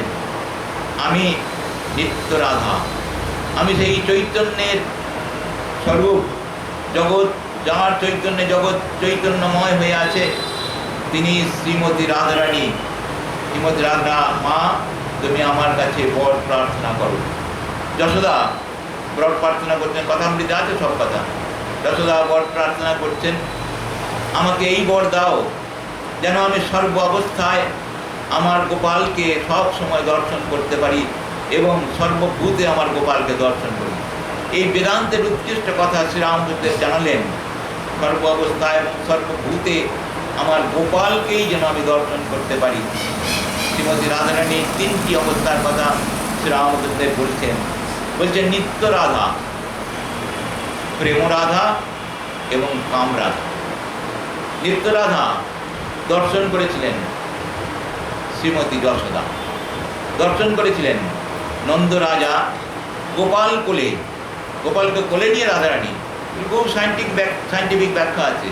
আমি নিত্য রাধা, আমি সেই চৈতন্যের স্বরূপ। জগৎ, যার চৈতন্যে জগৎ চৈতন্যময় হয়ে আছে, তিনি শ্রীমতী রাধারানী। শ্রীমতী রাধা, মা তুমি আমার কাছে বর প্রার্থনা করো। যশোদা বর প্রার্থনা করছেন, কথামৃতে আছে সব কথা। যশোদা বর প্রার্থনা করছেন, আমাকে এই বর দাও যেন আমি সর্ব অবস্থায় আমার গোপালকে সব সময় দর্শন করতে পারি এবং সর্বভূতে আমার গোপালকে দর্শন করি। এই বেদান্তের উৎকৃষ্ট কথা শ্রীরামকৃষ্ণদেব জানালেন, সর্ব অবস্থায় এবং সর্বভূতে আমার গোপালকেই যেন আমি দর্শন করতে পারি। শ্রীমতী রাধারানীর তিনটি অবস্থার কথা শ্রীরামকৃষ্ণদেব বলছেন নিত্য রাধা, প্রেম রাধা এবং কাম রাধা। নিত্য রাধা দর্শন করেছিলেন শ্রীমতী যশোদা, দর্শন করেছিলেন নন্দ রাজা গোপাল কোলে, গোপালকে কোলে নিয়ে রাধারানী। বহু সায়েন্টিফিক ব্যাখ্যা আছে।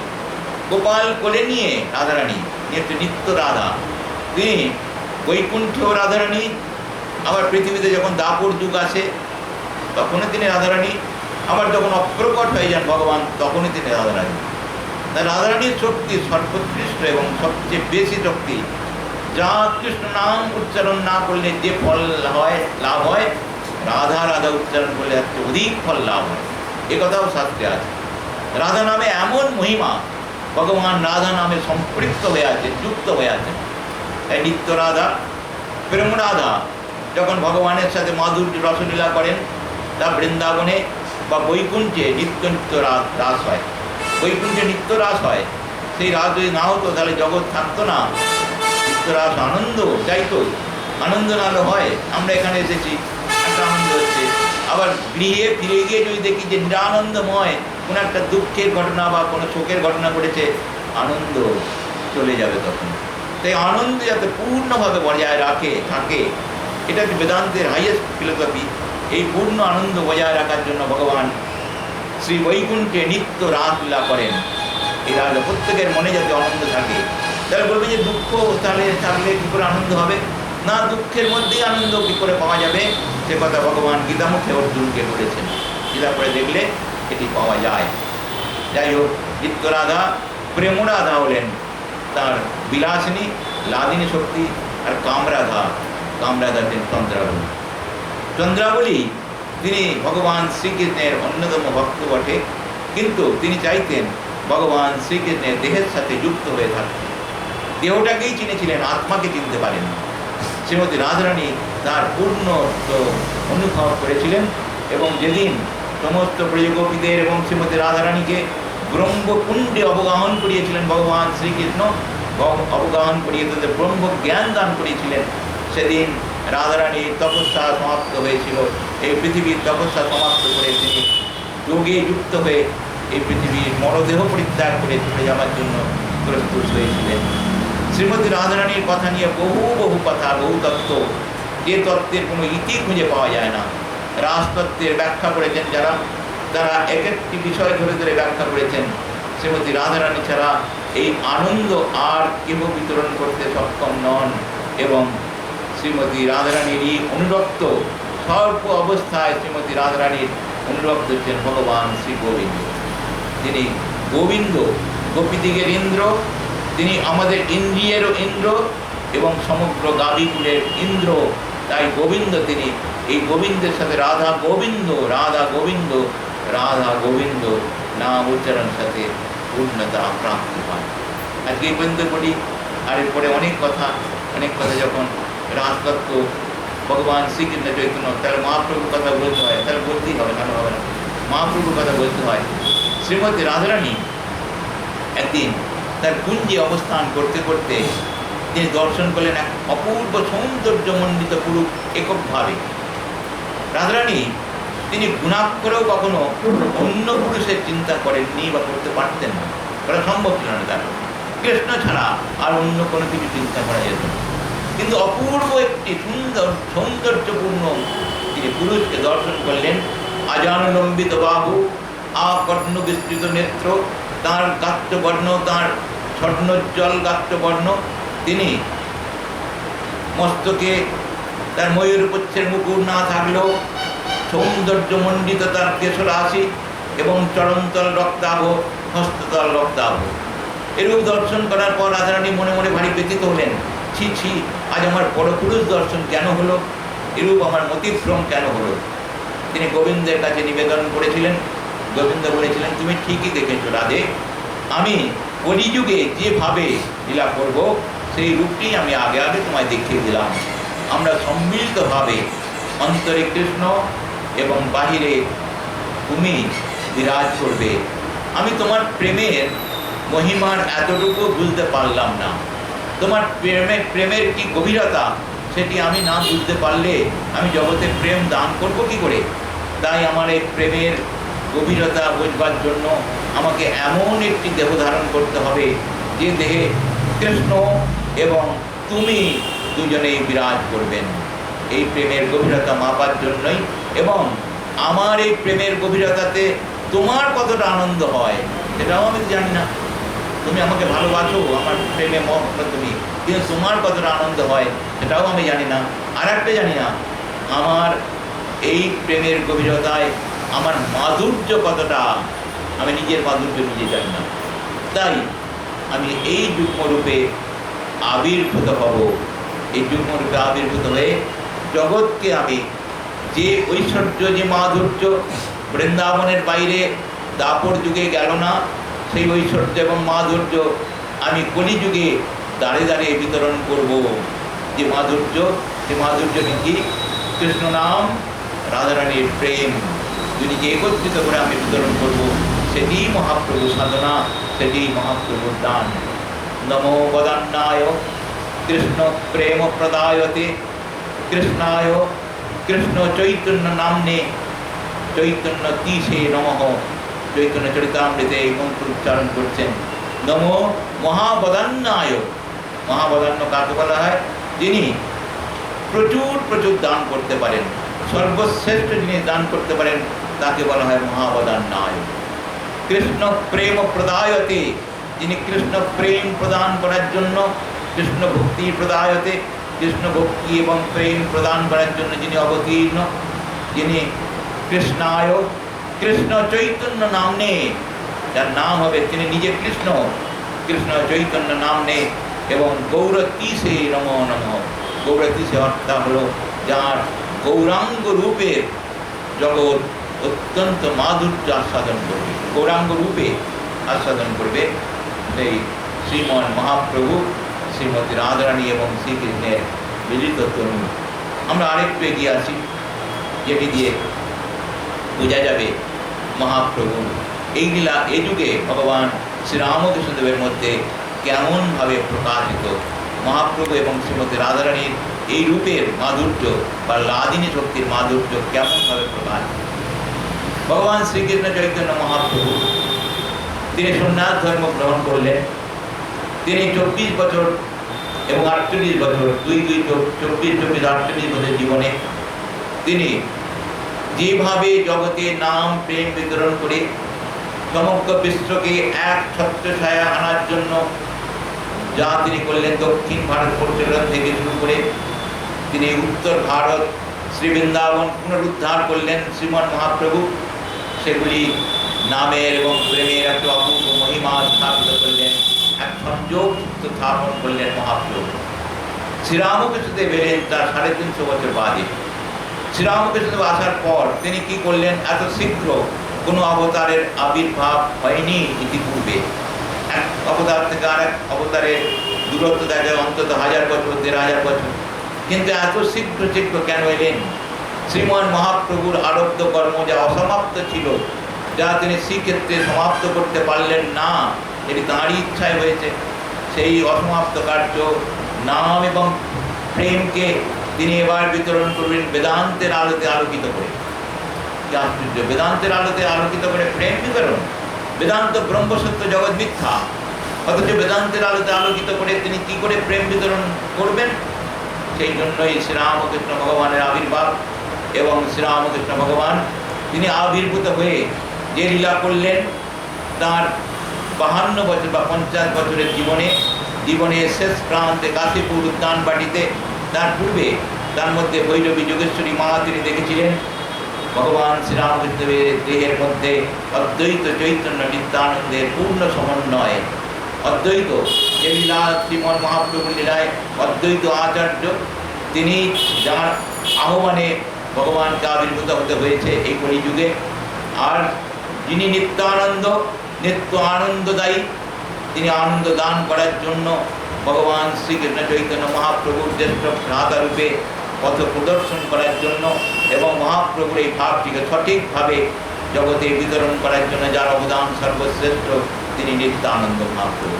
গোপাল কোলে নিয়ে রাধারানী, নিত্য রাধা। তিনি বৈকুণ্ঠেও রাধারানী, আবার পৃথিবীতে যখন দাপর যুগ আসে তখনও তিনি রাধারানী, আবার যখন অপ্রকট হয়ে যান ভগবান তখনই তিনি রাধারানী। রাধারানীর শক্তি সর্বোৎকৃষ্ট এবং সবচেয়ে বেশি শক্তি। যা কৃষ্ণ নাম উচ্চারণ না করলে যে ফল হয়, লাভ হয়, রাধা রাধা উচ্চারণ করলে একটা অধিক ফল লাভ হয়। এ কথাও শাস্ত্রে আছে। রাধা নামে এমন মহিমা, ভগবান রাধা নামে সম্পৃক্ত হয়ে আছে, যুক্ত হয়ে আছে। তাই নিত্য রাধা, প্রেম রাধা যখন ভগবানের সাথে মাধুর্য রসলীলা করেন, তা বৃন্দাবনে বা বৈকুণ্ঠে নিত্য নিত্য রাস হয়। বৈকুণ্ঠে নিত্য রাস হয়। সেই রাস যদি না হতো তাহলে জগৎ থাকতো না। নিত্য রাস আনন্দ চাইতো, আনন্দ নাহলে হয়। আমরা এখানে এসেছি, একটা আনন্দ হচ্ছে, আবার গৃহে ফিরে গিয়ে যদি দেখি যে নিরানন্দময় কোনো একটা দুঃখের ঘটনা বা কোনো শোকের ঘটনা ঘটেছে, আনন্দ চলে যাবে তখন। তাই আনন্দ যাতে পূর্ণভাবে বজায় থাকে, এটা হচ্ছে বেদান্তের হাইয়েস্ট ফিলোসফি। এই পূর্ণ আনন্দ বজায় রাখার জন্য ভগবান শ্রী বৈকুণ্ঠে নিত্য রাসলীলা করেন। এই রাজা প্রত্যেকের মনে যাতে আনন্দ থাকে। তাহলে বলবে যে দুঃখ তাহলে থাকলে কী করে আনন্দ হবে? না, দুঃখের মধ্যেই আনন্দ কী করে পাওয়া যাবে সে কথা ভগবান গীতামুখে অর্জুনকে বলেছেন। গীতা পড়ে দেখলে এটি পাওয়া যায়। যাই হোক, নিত্য রাধা, প্রেম রাধা হলেন তার বিলাসিনী লাদিনী শক্তি, আর কামরাধা হলেন চন্দ্রাবলী। চন্দ্রাবলী তিনি ভগবান শ্রীকৃষ্ণের অন্যতম ভক্ত বটে, কিন্তু তিনি চাইতেন ভগবান শ্রীকৃষ্ণের দেহের সাথে যুক্ত হয়ে থাকতেন। দেহটাকেই চিনেছিলেন, আত্মাকে চিনতে পারেন। শ্রীমতী রাধারানী তার পূর্ণ অনুভব করেছিলেন, এবং যেদিন সমস্ত ব্রজগোপীদের এবং শ্রীমতী রাধারানীকে ব্রহ্মকুণ্ডে অবগাহন করিয়েছিলেন ভগবান শ্রীকৃষ্ণ, অবগাহন করিয়ে তাদের ব্রহ্ম জ্ঞান দান করিয়েছিলেন, সেদিন রাধারানীর তপস্যা সমাপ্ত হয়েছিল। এই পৃথিবীর তপস্যা সমাপ্ত করে তিনি যোগে যুক্ত হয়ে এই পৃথিবীর মরদেহ পরিত্যাগ করে চলে যাওয়ার জন্য প্রস্তুত হয়েছিলেন। শ্রীমতী রাধারানীর কথা নিয়ে বহু কথা, বহু তত্ত্ব, যে তত্ত্বের কোনো ইতি খুঁজে পাওয়া যায় না। রাজতত্ত্বের ব্যাখ্যা করেছেন যারা, তারা এক একটি বিষয় ধরে ধরে ব্যাখ্যা করেছেন। শ্রীমতী রাধারানী ছাড়া এই আনন্দ আর কেউ বিতরণ করতে সক্ষম নন, এবং শ্রীমতী রাধারানীরই অনুরক্ত, সর্ব অবস্থায় শ্রীমতী রাধারানীর অনুরক্ত হচ্ছেন ভগবান শ্রী গোবিন্দ। তিনি গোবিন্দ, গোপীদিগের ইন্দ্র, তিনি আমাদের ইন্দ্রিয়েরও ইন্দ্র এবং সমগ্র গাভীকুলের ইন্দ্র। তাই গোবিন্দ তিনি, এই গোবিন্দের সাথে রাধা গোবিন্দ, রাধা গোবিন্দ, রাধা গোবিন্দ নাম উচ্চারণ সাথে পূর্ণতা প্রাপ্তি হয়। আজকে এই পর্যন্ত পড়ি, আর এরপরে অনেক কথা যখন রাজতত্ত্ব ভগবান শ্রীকৃষ্ণ চৈতন্য, তাহলে মহাপ্রভুর কথা বলতে হয়, তাহলে বলতেই হবে, কেন হবে না? মহাপ্রভুর কথা বলতে হয়। শ্রীমতী রাধারানী একদিন তার কুঞ্জে অবস্থান করতে করতে তিনি দর্শন করলেন এক অপূর্ব সৌন্দর্যমণ্ডিত পুরুষ এককভাবে। রাধারানী তিনি গুণাক্ষরেও কখনো অন্য পুরুষের চিন্তা করেননি বা করতে পারতেন না, করা সম্ভব ছিল না তার। কৃষ্ণ ছাড়া আর অন্য কোনো কিছু চিন্তা করা যেত না। কিন্তু অপূর্ব একটি সৌন্দর্যপূর্ণ তিনি পুরুষকে দর্শন করলেন। আজানুলম্বিত বাহু, আকর্ণ বিস্তৃত নেত্র, তাঁর গাত্রবর্ণ, তাঁর স্বর্ণোজ্জ্বল গাত্রবর্ণ। তিনি মস্তকে তার ময়ূরপুচ্ছের মুকুট না থাকলেও সৌন্দর্যমণ্ডিত তার কেশরাশি এবং চরণতল রক্তাভ, হস্ততল রক্তাভ। এরূপ দর্শন করার পর রাধারানী মনে মনে ভারী ব্যথিত হলেন। ছি ছি, আজ আমার পরপুরুষ দর্শন কেন হলো? এরূপ আমার মতিভ্রম কেন হলো? তিনি গোবিন্দের কাছে নিবেদন করেছিলেন। গোবিন্দ বলেছিলেন, তুমি ঠিকই দেখেছো রাধে, আমি কলিযুগে যেভাবে লীলা করব সেই রূপটি আমি আগে আগে তোমায় দেখিয়ে দিলাম। আমরা সম্মিলিতভাবে অন্তরে কৃষ্ণ এবং বাহিরে তুমি বিরাজ করবে। আমি তোমার প্রেমের মহিমার এতটুকু বুঝতে পারলাম না। তোমার প্রেমের কি গভীরতা সেটি আমি না বুঝতে পারলে আমি জগতে প্রেম দান করব কি করে? তাই আমার এই প্রেমের গভীরতা বুঝবার জন্য আমাকে এমন একটি দেহ ধারণ করতে হবে যে দেহে কৃষ্ণ এবং তুমি দুজনেই বিরাজ করবেন। এই প্রেমের গভীরতা মাপার জন্যই, এবং আমার এই প্রেমের গভীরতাতে তোমার কতটা আনন্দ হয় সেটাও আমি জানি না। তুমি আমাকে ভালোবাসো, আমার প্রেমে মগ্ন তুমি, কিন্তু তোমার কতটা আনন্দ হয় সেটাও আমি জানি না। আর একটা জানি না, আমার এই প্রেমের গভীরতায় আমার মাধুর্য কতটা, আমি নিজের মাধুর্য নিজে জানি না। তাই আমি এই যুগ্মরূপে আবির্ভূত হব। এই যুগ্মরূপে আবির্ভূত হয়ে জগৎকে আমি যে ঐশ্বর্য, যে মাধুর্য বৃন্দাবনের বাইরে দাপর যুগে গেল না, সেই ঐশ্বর্য এবং মাধুর্য আমি কলিযুগে দাঁড়িয়ে দাঁড়িয়ে বিতরণ করব। যে মাধুর্য, সে মাধুর্যটি কি? কৃষ্ণ নাম, রাধারানীর প্রেম, দুটিকে একত্রিত করে আমি বিতরণ করব। সেটি মহাপ্রভু সাধনা, সেটি মহাপ্রভুর দান। নমো বদান্নায় কৃষ্ণ প্রেম প্রদায়তে কৃষ্ণায় কৃষ্ণ চৈতন্য নামনে চৈতন্য তিসে নমঃ। চৈতন্য চরিতামৃতে এই মন্ত্র উচ্চারণ করছেন। নমো মহাবদান্নায়। মহাবদান্য কাকে বলা হয়? যিনি প্রচুর প্রচুর দান করতে পারেন, সর্বশ্রেষ্ঠ যিনি দান করতে পারেন তাকে বলা হয় মহাবদান্নায়। কৃষ্ণ প্রেম প্রদায়তে, যিনি কৃষ্ণ প্রেম প্রদান করার জন্য, কৃষ্ণ ভক্তি প্রদায়তে, কৃষ্ণ ভক্তি এবং প্রেম প্রদান করার জন্য যিনি অবতীর্ণ, যিনি কৃষ্ণায় কৃষ্ণ চৈতন্য নামনে, যার নাম হবে তিনি নিজে কৃষ্ণ, কৃষ্ণ চৈতন্য নামনে, এবং গৌরতীসে নমো নমঃ। গৌরতীসে অর্থাৎ হলো যার গৌরাঙ্গ রূপের জগৎ অত্যন্ত মাধুর্য আস্বাদন করবে, গৌরাঙ্গ রূপে আস্বাদন করবে সেই শ্রীমন মহাপ্রভু, শ্রীমতী রাধারানী এবং শ্রীকৃষ্ণের মিলিত তনু। আমরা আরেকটু এগিয়ে আসি, যেটি দিয়ে বোঝা যাবে মহাপ্রভু এই লীলা এই যুগে ভগবান শ্রীরামকৃষ্ণদেবের মধ্যে কেমনভাবে প্রকাশিত। মহাপ্রভু এবং শ্রীমতী রাধারানীর এই রূপের মাধুর্য বা লাদিনী শক্তির মাধুর্য কেমনভাবে প্রকাশিত। ভগবান শ্রীকৃষ্ণ চৈতন্য মহাপ্রভু তিনি সন্ন্যাস ধর্ম গ্রহণ করলেন। তিনি 24 বছর এবং 48 বছর, 24-24-48 বছর জীবনে তিনি যেভাবে জগতে নাম প্রেম বিতরণ করে সমগ্র বিশ্বকে এক ছত্রছায়া আনার জন্য যা তিনি করলেন, দক্ষিণ ভারতবর্ষের থেকে শুরু করে তিনি উত্তর ভারত শ্রী বৃন্দাবন পুনরুদ্ধার করলেন শ্রীমন মহাপ্রভু। সেগুলি নামের এবং প্রেমের একটা অপূর্ব মহিমা স্থাপিত করলেন, এক সংযোগ স্থাপন করলেন মহাপ্রভু। শ্রীরামকৃষ্ণদেব এলেন তার 350 বছর বাদে। শ্রীরামকৃষ্ণদেব আসার পর তিনি কি করলেন? এত শীঘ্র কোনো অবতারের আবির্ভাব হয়নি ইতিপূর্বে। এক অবতার থেকে আর এক অবতারের দূরত্ব দেখা যায় অন্তত 1000 বছর, 1500 বছর, কিন্তু এত শীঘ্র কেন এলেন? শ্রীমান মহাপ্রভুর আরব্ধ কর্ম যা অসমাপ্ত ছিল, যা তিনি শ্রীক্ষেত্রে সমাপ্ত করতে পারলেন না, এটি তাঁরই ইচ্ছায় হয়েছে। সেই অসমাপ্ত কার্য নাম এবং প্রেমকে তিনি এবার বিতরণ করবেন বেদান্তের আলোতে আলোকিত করে। কি আশ্চর্য! বেদান্তের আলোতে আলোকিত করে প্রেম বিতরণ। বেদান্ত ব্রহ্মসত্য, জগৎ মিথ্যা, অথচ বেদান্তের আলোতে আলোকিত করে তিনি কি করে প্রেম বিতরণ করবেন? সেই জন্যই শ্রীরামকৃষ্ণ ভগবানের আবির্ভাব। এবং শ্রীরামকৃষ্ণ ভগবান তিনি আবির্ভূত হয়ে যে লীলা করলেন, তার 52 বছর বা 50 বছরের জীবনের শেষ প্রান্তে কাশীপুর উদ্যান বাটিতে, তার পূর্বে তার মধ্যে ভৈরবী যোগেশ্বরী মা তিনি দেখেছিলেন ভগবান শ্রীরামকৃষ্ণের দেহের মধ্যে অদ্বৈত চৈতন্য নিত্যানন্দের পূর্ণ সমন্বয়। অদ্বৈত যে লীলা শ্রীমন মহাপ্রভুর লীলায় অদ্বৈত আচার্য তিনি যার আহ্বানে ভগবানকে আবির্ভূত হতে হয়েছে এই কলিযুগে। আর যিনি নিত্যানন্দ, নিত্য আনন্দদায়ী, তিনি আনন্দ দান করার জন্য ভগবান শ্রীকৃষ্ণ চৈতন্য মহাপ্রভুর জ্যেষ্ঠ ভ্রাতারূপে পথ প্রদর্শন করার জন্য এবং মহাপ্রভুর এই ভাবটিকে সঠিকভাবে জগতে বিতরণ করার জন্য যার অবদান সর্বশ্রেষ্ঠ তিনি নিত্যানন্দ মহাপ্রভু।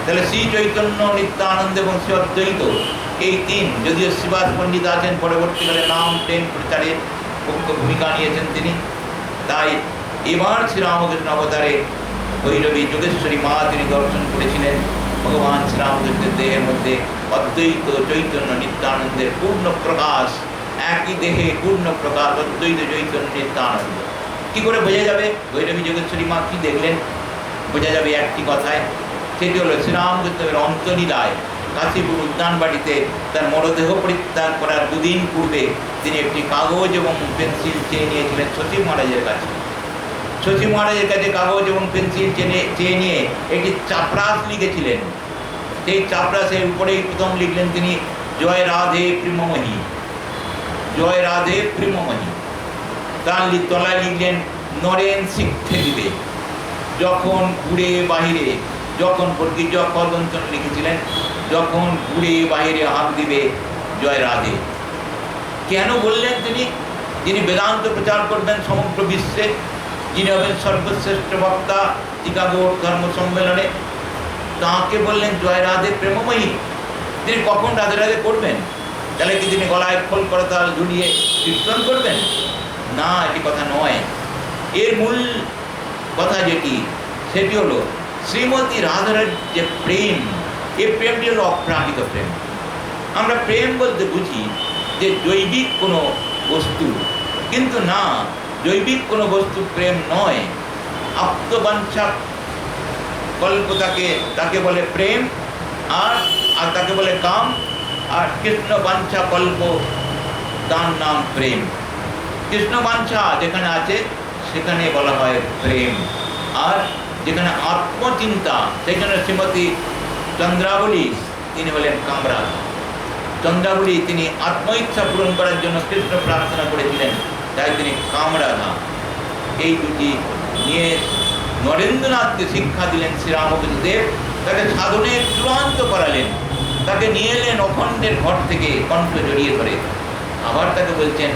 তাহলে শ্রী চৈতন্য, নিত্যানন্দ এবং শ্রী অদ্বৈত এই তিন, যদিও শ্রীবাস পণ্ডিত আছেন পরবর্তীকালে নাম প্রেম প্রচারের মুখ্য ভূমিকা নিয়েছেন তিনি। তাই এবার শ্রীরামকৃষ্ণ অবতারে ভৈরবী যোগেশ্বরী মা তিনি দর্শন করেছিলেন ভগবান শ্রীরামকৃষ্ণের দেহের মধ্যে অদ্বৈত চৈতন্য নিত্যানন্দের পূর্ণ প্রকাশ, একই দেহে পূর্ণ প্রকাশ অদ্বৈত চৈতন্য নিত্যানন্দ। কী করে বোঝা যাবে ভৈরবী যোগেশ্বরী মা কী দেখলেন? বোঝা যাবে একটি কথায়, সেটি হলো শ্রীরামকৃষ্ণের অন্তলীলায় কাশীপুর উদ্যানবাড়িতে তার মরদেহ পরিত্যাগ করার দুদিন পূর্বে তিনি একটি কাগজ এবং পেন্সিল চেয়ে নিয়েছিলেন শশী মহারাজের কাছে। শশী মহারাজের কাছে কাগজ এবং পেন্সিল চেয়ে নিয়ে একটি চাপরাস লিখেছিলেন। সেই চাপরাসের উপরেই প্রথম লিখলেন তিনি জয় রাধে প্রেমময়ী, জয় রাধে প্রেমময়ী। তার তলায় লিখলেন নরেন শিক্ষে দিবে, যখন ঘুরে বাহিরে, যখন বর্গীজ কদন্তন লিখেছিলেন যখন ঘুরে বাহিরে হাঁক দিবে জয় রাধে। কেন বললেন তিনি? যিনি বেদান্ত প্রচার করবেন সমগ্র বিশ্বে, যিনি হবেন সর্বশ্রেষ্ঠ বক্তা চিকাগোর ধর্ম সম্মেলনে, তাঁকে বললেন জয় রাধে প্রেমময়ী। তিনি কখন রাধে রাধে করবেন? তাহলে কি তিনি গলায় খোল করতাল ঝুলিয়ে কীর্তন করবেন? না, এটি কথা নয়। এর মূল কথা যেটি, সেটি হলো শ্রীমতী রাধার যে প্রেম, এই প্রেমটি হলো অপ্রাকৃত প্রেম। আমরা প্রেম বলতে বুঝি যে জৈবিক কোনো বস্তু, কিন্তু না, জৈবিক কোনো বস্তু প্রেম নয়। আত্মবাঞ্ছা কল্প তাকে বলে প্রেম, আর তাকে বলে কাম। আর কৃষ্ণ বাঞ্ছা কল্প, তার নাম প্রেম। কৃষ্ণ বাঞ্ছা যেখানে আছে সেখানে বলা হয় প্রেম, আর যেখানে আত্মচিন্তা সেখানে শ্রীমতী চন্দ্রাবলী তিনি হলেন কামরাধা। চন্দ্রাবলী তিনি আত্মইচ্ছা পূরণ করার জন্য কৃষ্ণ প্রার্থনা করেছিলেন, তাই তিনি কামরাধা। এই দুটি নিয়ে নরেন্দ্রনাথকে শিক্ষা দিলেন শ্রীরামকৃষ্ণদেব, তাকে সাধনে চূড়ান্ত করালেন, তাকে নিয়ে এলেন অখণ্ডের ঘর থেকে কণ্ঠ জড়িয়ে ধরে। আবার তাকে বলছেন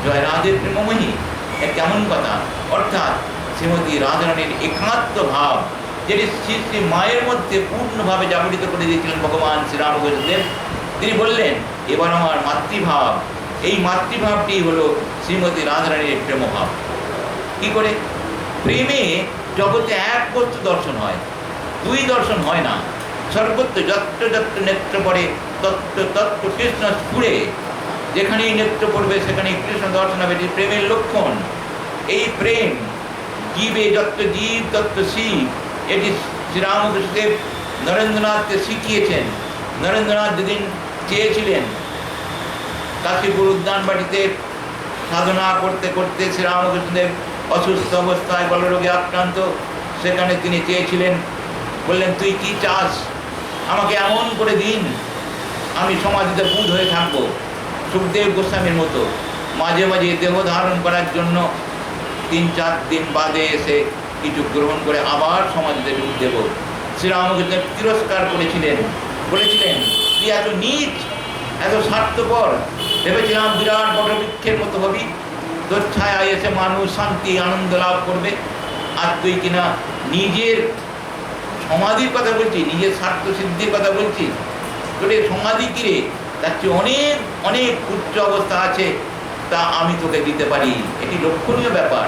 জয় রাধে প্রেমময়ী। কেমন কথা? অর্থাৎ শ্রীমতী রাধারানীর একাত্ম ভাব, যেটি শ্রী শ্রী মায়ের মধ্যে পূর্ণভাবে জাগরিত করে দিয়েছিলেন ভগবান শ্রীরামকৃষ্ণদেব। তিনি বললেন এবার আমার মাতৃভাব, এই মাতৃভাবটি হলো শ্রীমতী রাধারানীর প্রেমভাব। কি করে? প্রেমে জগতে এক বস্তু দর্শন হয়, দুই দর্শন হয় না। সর্বত্র যত্র যত্র নেত্র পড়ে তত্র তত্র কৃষ্ণ স্ফুরে, যেখানেই নেত্র পড়বে সেখানেই কৃষ্ণ দর্শন হবে, এটি প্রেমের লক্ষণ। এই প্রেম জীবে যত্র জীব তত্র শিব, এটি শ্রীরামকৃষ্ণদেব নরেন্দ্রনাথকে শিখিয়েছেন। নরেন্দ্রনাথ যেদিন চেয়েছিলেন কাশীপুর উদ্যানবাড়িতে সাধনা করতে করতে শ্রীরামকৃষ্ণদেব অসুস্থ অবস্থায় গলরোগে আক্রান্ত, সেখানে তিনি চেয়েছিলেন, বললেন তুই কি চাস, আমাকে এমন করে দিন আমি সমাধিতে বুধ হয়ে থাকবো, সুখদেব গোস্বামীর মতো। মাঝে মাঝে দেহ ধারণ করার জন্য 3-4 দিন বাদে এসে কিছু গ্রহণ করে আবার সমাধিতে ডুব দেব। শ্রীরামকৃষ্ণ তিরস্কার করেছিলেন, বলেছিলেন তুই এত নীচ, এত স্বার্থপর, ভেবেছিলাম বিরাট বটবৃক্ষের মতো হবি, তোর ছায়ায় এসে মানুষ শান্তি আনন্দ লাভ করবে, আর তুই কিনা নিজের সমাধির কথা বলছি, নিজের স্বার্থ সিদ্ধির কথা বলছি। তোর এই সমাধি কিরে, তার চেয়ে অনেক অনেক উচ্চ অবস্থা আছে, তা আমি তোকে দিতে পারি। এটি লক্ষণীয় ব্যাপার।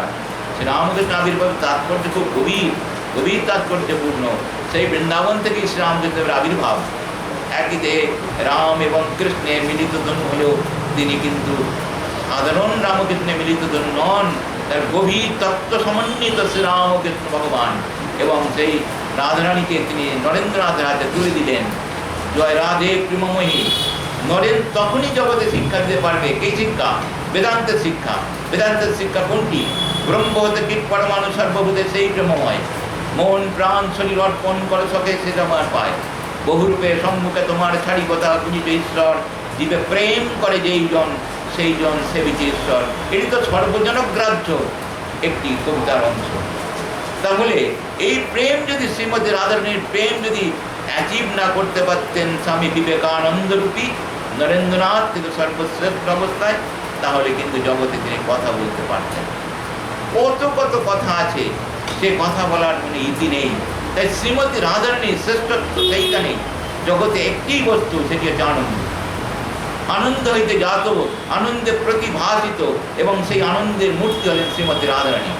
শ্রীরামকৃষ্ণ আবির্ভাব তাৎপর্য খুব গভীর, গভীর তাৎপর্যপূর্ণ। সেই বৃন্দাবন থেকেই শ্রীরামকৃষ্ণের আবির্ভাব। একই দেহে রাম এবং কৃষ্ণের মিলিত ধনু হলেও তিনি কিন্তু সাধারণ রামকৃষ্ণে মিলিত ধনু নন, তার গভীর তত্ত্ব সমন্বিত শ্রীরামকৃষ্ণ ভগবান। এবং সেই রাধারানীকে তিনি নরেন্দ্রনাথের হাতে তুলে দিলেন। জয় রাধে প্রেমময়ী। নরেন তখনই জগতে শিক্ষা দিতে পারবে। কি শিক্ষা? বেদান্তের শিক্ষা। বেদান্তের শিক্ষা কোনটি? ব্রহ্ম হতে কীট পরমাণু সর্বভূতে সেই ব্রহ্মময়। মন প্রাণ শরীর অর্পণ করে সকে সে তোমার পায়। বহুরূপে সম্মুখে তোমার ছাড়ি কথা পূজিত ঈশ্বর। জীবে প্রেম করে যেই জন সেই জন সেবিছে ঈশ্বর। এটি তো সর্বজনগ্রাহ্য একটি কবিতার অংশ। তাহলে এই প্রেম যদি শ্রীমতী রাধারানীর প্রেম যদি অ্যাচিভ না করতে পারতেন স্বামী বিবেকানন্দ রূপী নরেন্দ্রনাথ কিন্তু সর্বশ্রেষ্ঠ অবস্থায়, তাহলে কিন্তু জগতে তিনি কথা বলতে পারতেন। কত কত কথা আছে, সে কথা বলার কোনো ইতি নেই। তাই শ্রীমতী রাধারানীর শ্রেষ্ঠত্ব সেইখানে, জগতে একটি বস্তু, সেটি হচ্ছে আনন্দ। আনন্দ হইতে জাত, আনন্দে প্রতিভাসিত, এবং সেই আনন্দের মূর্তি হলেন শ্রীমতী রাধারানী।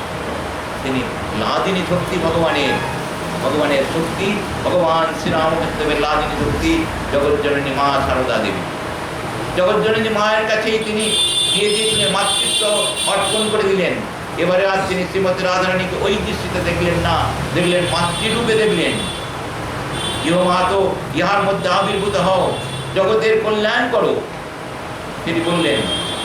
তিনি লাদিনী শক্তি ভগবানের, ভগবানের শক্তি, ভগবান শ্রীরামকৃষ্ণের লাদিনী শক্তি জগজ্জননী মা সারদা দেবী। জগজ্জননী মায়ের কাছেই তিনি দিয়ে দিয়েছিলেন, মাতৃত্ব অর্পণ করে দিলেন। এবারে আর তিনি শ্রীমতী রাধারানীকে ওই দৃষ্টিতে দেখলেন না, দেখলেন মাতৃরূপে দেখলেন। ইহ মাতো, ইহার মধ্যে আবির্ভূত হও, জগতের কল্যাণ করো। তিনি বললেন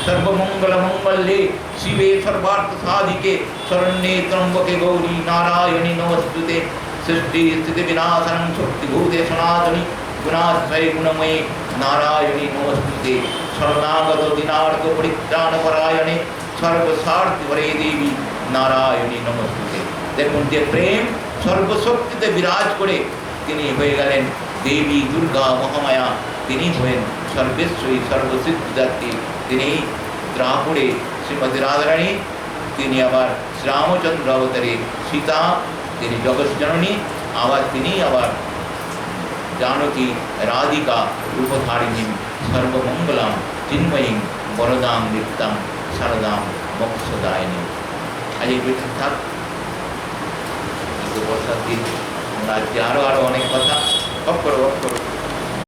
সর্বমঙ্গল মঙ্গলে শিবে সর্বার্থ সাধিকে শরণ্যে ত্রম্বকে গৌরী নারায়ণী নমস্তুতে। সৃষ্টি স্থিতি বিনাশনং শক্তিভূতে সনাতনী গুণাশ্রয় গুণময়ী নারায়ণী নমস্তুতে। শরণাগত দিনার্থ পরিত্রাণ পরায়ণে সর্বস্বার্থ হরে দেবী নারায়ণী নমস্তুতে। দেখুন যে প্রেম সর্বশক্তিতে বিরাজ করে তিনি হয়ে গেলেন দেবী দুর্গা মহামায়া। তিনি হলেন সর্বেশ্বরী সর্বসিদ্ধিদাত্রী। তিনি ত্রাপুরে শ্রীমতী রাধারানী, তিনি আবার শ্রীরামচন্দ্র অবতারে সীতা, তিনি জগৎজননী, আবার তিনি আবার জানকী রাধিকা রূপধারিণী সর্বমঙ্গলাম চিন্ময়ীং বরদাম নিত্যাং শারদাম মোক্ষদায়িনী। আজ এই বৈঠক থাক, বর্ষার দিন, আজকে আরো অনেক কথা। অফ করো।